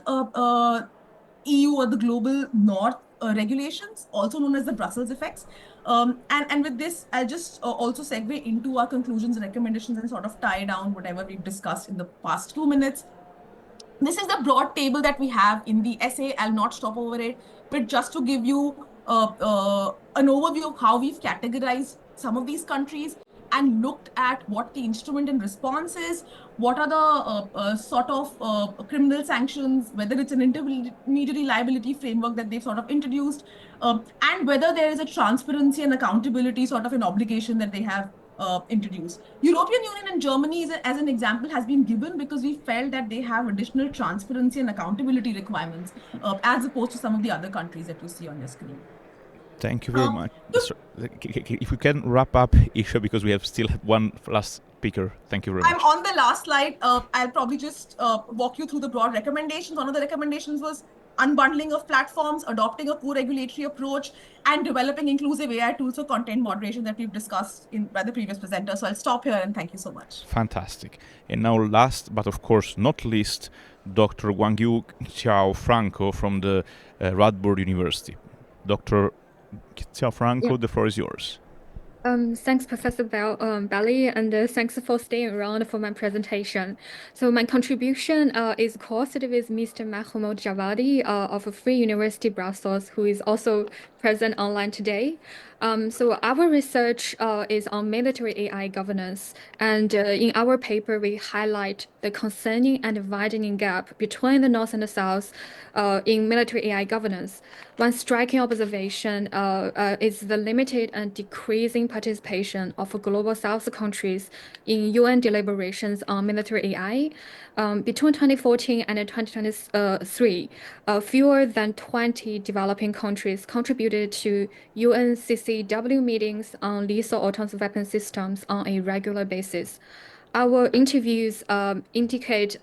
Speaker 20: EU or the global north regulations, also known as the Brussels effects. And with this, I'll just also segue into our conclusions and recommendations and sort of tie down whatever we've discussed in the past 2 minutes. This is the broad table that we have in the essay. I'll not stop over it, but just to give you an overview of how we've categorized some of these countries and looked at what the instrument and response is, what are the sort of criminal sanctions, whether it's an intermediary liability framework that they've sort of introduced, and whether there is a transparency and accountability sort of an obligation that they have introduced. European Union and Germany, as an example, has been given because we felt that they have additional transparency and accountability requirements as opposed to some of the other countries that you see on your screen.
Speaker 1: Thank you very much. If we can wrap up, Isha, because we have still one last speaker. Thank you very much.
Speaker 20: I'm on the last slide. I'll probably just walk you through the broad recommendations. One of the recommendations was unbundling of platforms, adopting a co-regulatory approach, and developing inclusive AI tools for content moderation that we've discussed by the previous presenter. So I'll stop here and thank you so much.
Speaker 1: Fantastic. And now last, but of course not least, Dr. Guangyu Xiao Franco from the Radboud University. Dr. Xiao Franco, the floor is yours.
Speaker 21: Thanks, Professor Belli, and thanks for staying around for my presentation. So my contribution is co-authored with Mr. Mahmoud Javadi of Free University Brussels, who is also present online today. So our research is on military AI governance, and in our paper we highlight the concerning and widening gap between the North and the South in military AI governance. One striking observation is the limited and decreasing participation of global South countries in UN deliberations on military AI. Between 2014 and 2023, fewer than 20 developing countries contributed to UNCCW meetings on lethal autonomous weapon systems on a regular basis. Our interviews indicate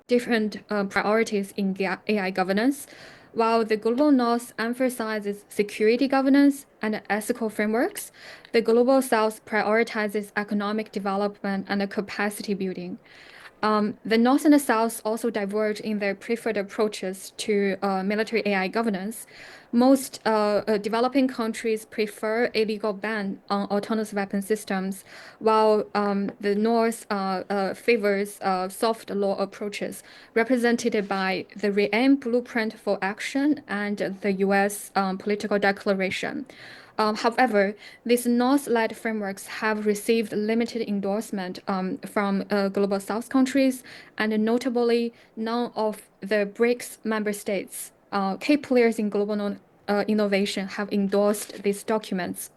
Speaker 21: different priorities in AI governance. While the Global North emphasizes security governance and ethical frameworks, the Global South prioritizes economic development and capacity building. The North and the South also diverge in their preferred approaches to military AI governance. Most developing countries prefer a legal ban on autonomous weapon systems, while the North favors soft law approaches, represented by the REAIM Blueprint for Action and the US Political Declaration. However, these North-led frameworks have received limited endorsement from Global South countries, and notably, none of the BRICS member states, key players in global innovation, have endorsed these documents.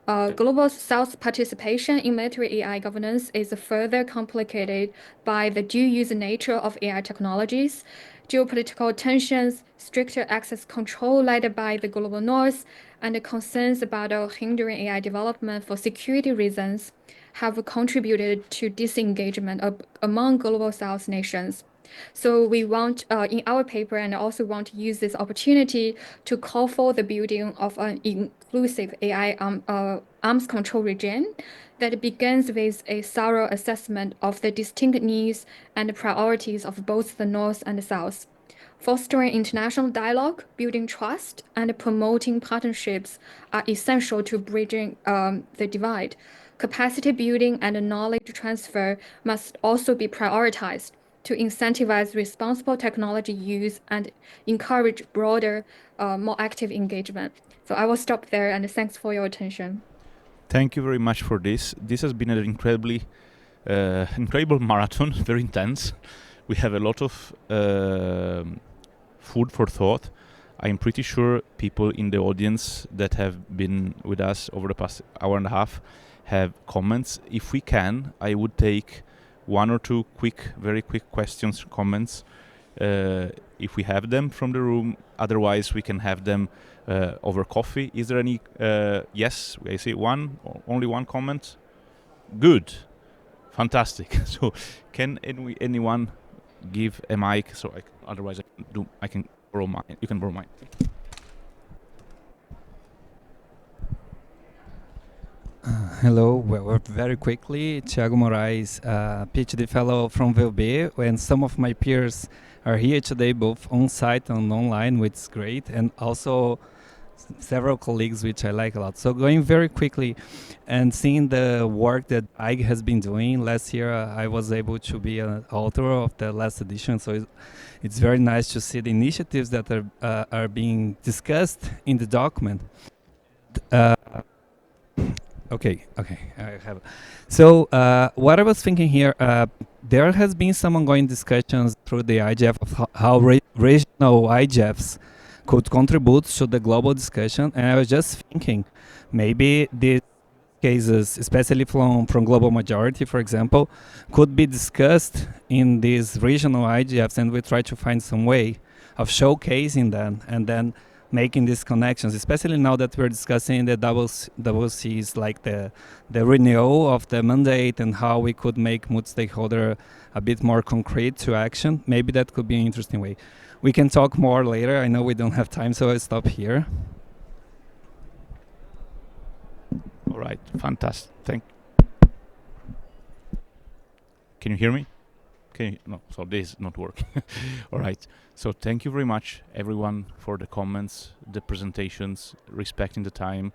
Speaker 21: Global South participation in military AI governance is further complicated by the dual-use nature of AI technologies, geopolitical tensions, stricter access control led by the global North, and concerns about hindering AI development for security reasons have contributed to disengagement among global South nations. So we want, in our paper, and also want to use this opportunity to call for the building of an inclusive AI arms control regime that begins with a thorough assessment of the distinct needs and priorities of both the North and the South. Fostering international dialogue, building trust, and promoting partnerships are essential to bridging the divide. Capacity building and knowledge transfer must also be prioritized to incentivize responsible technology use and encourage broader, more active engagement. So I will stop there, and thanks for your attention.
Speaker 1: Thank you very much for this. This has been an incredible marathon, very intense. We have a lot of food for thought. I'm pretty sure people in the audience that have been with us over the past hour and a half have comments. If we can, I would take one or two very quick questions, comments, if we have them from the room. Otherwise, we can have them over coffee. Is there any? Yes, I see one. Only one comment. Good, fantastic. So, can anyone give a mic? So, otherwise, I can borrow mine. You can borrow mine.
Speaker 2: Hello, well, very quickly, Thiago Moraes, PhD fellow from VUB, and some of my peers are here today, both on-site and online, which is great, and also several colleagues, which I like a lot. So going very quickly and seeing the work that IG has been doing, last year I was able to be an author of the last edition, so it's very nice to see the initiatives that are being discussed in the document. Okay, I have. So what I was thinking here, there has been some ongoing discussions through the IGF of how regional IGFs could contribute to the global discussion, and I was just thinking, maybe these cases, especially from global majority, for example, could be discussed in these regional IGFs, and we try to find some way of showcasing them, and then making these connections, especially now that we're discussing the double C's, like the renewal of the mandate and how we could make multi-stakeholder a bit more concrete to action. Maybe that could be an interesting way. We can talk more later. I know we don't have time, so I'll stop here.
Speaker 1: All right, fantastic. Can you hear me? No, so this is not working. All right. So thank you very much, everyone, for the comments, the presentations, respecting the time.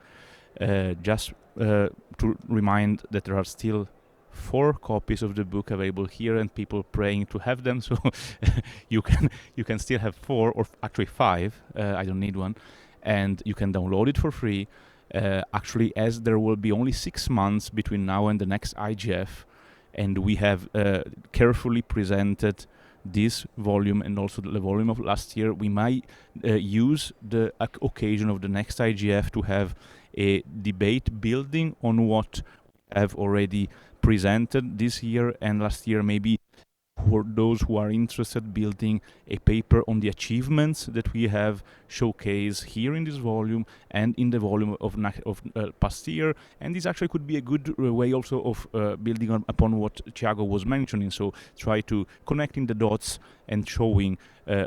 Speaker 1: Just to remind that there are still 4 copies of the book available here, and people praying to have them. So you can still have 4, or actually 5. I don't need one, and you can download it for free. Actually, as there will be only 6 months between now and the next IGF. And we have carefully presented this volume and also the volume of last year. We might use the occasion of the next IGF to have a debate building on what we have already presented this year and last year, maybe for those who are interested, building a paper on the achievements that we have showcased here in this volume and in the volume of past year. And this actually could be a good way also of building upon what Thiago was mentioning. So try to connecting the dots and showing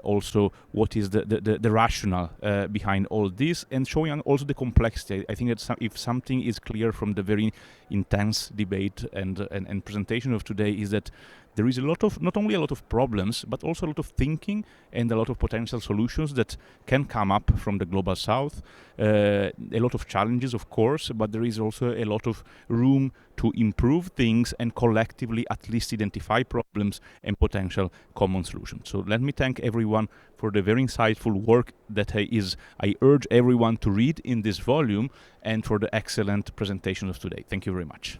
Speaker 1: also what is the rationale behind all this, and showing also the complexity. I think that if something is clear from the very intense debate and presentation of today is that there is not only a lot of problems, but also a lot of thinking and a lot of potential solutions that can come up from the global south. A lot of challenges, of course, but there is also a lot of room to improve things and collectively at least identify problems and potential common solutions. So let me thank everyone for the very insightful work that I urge everyone to read in this volume, and for the excellent presentation of today. Thank you very much.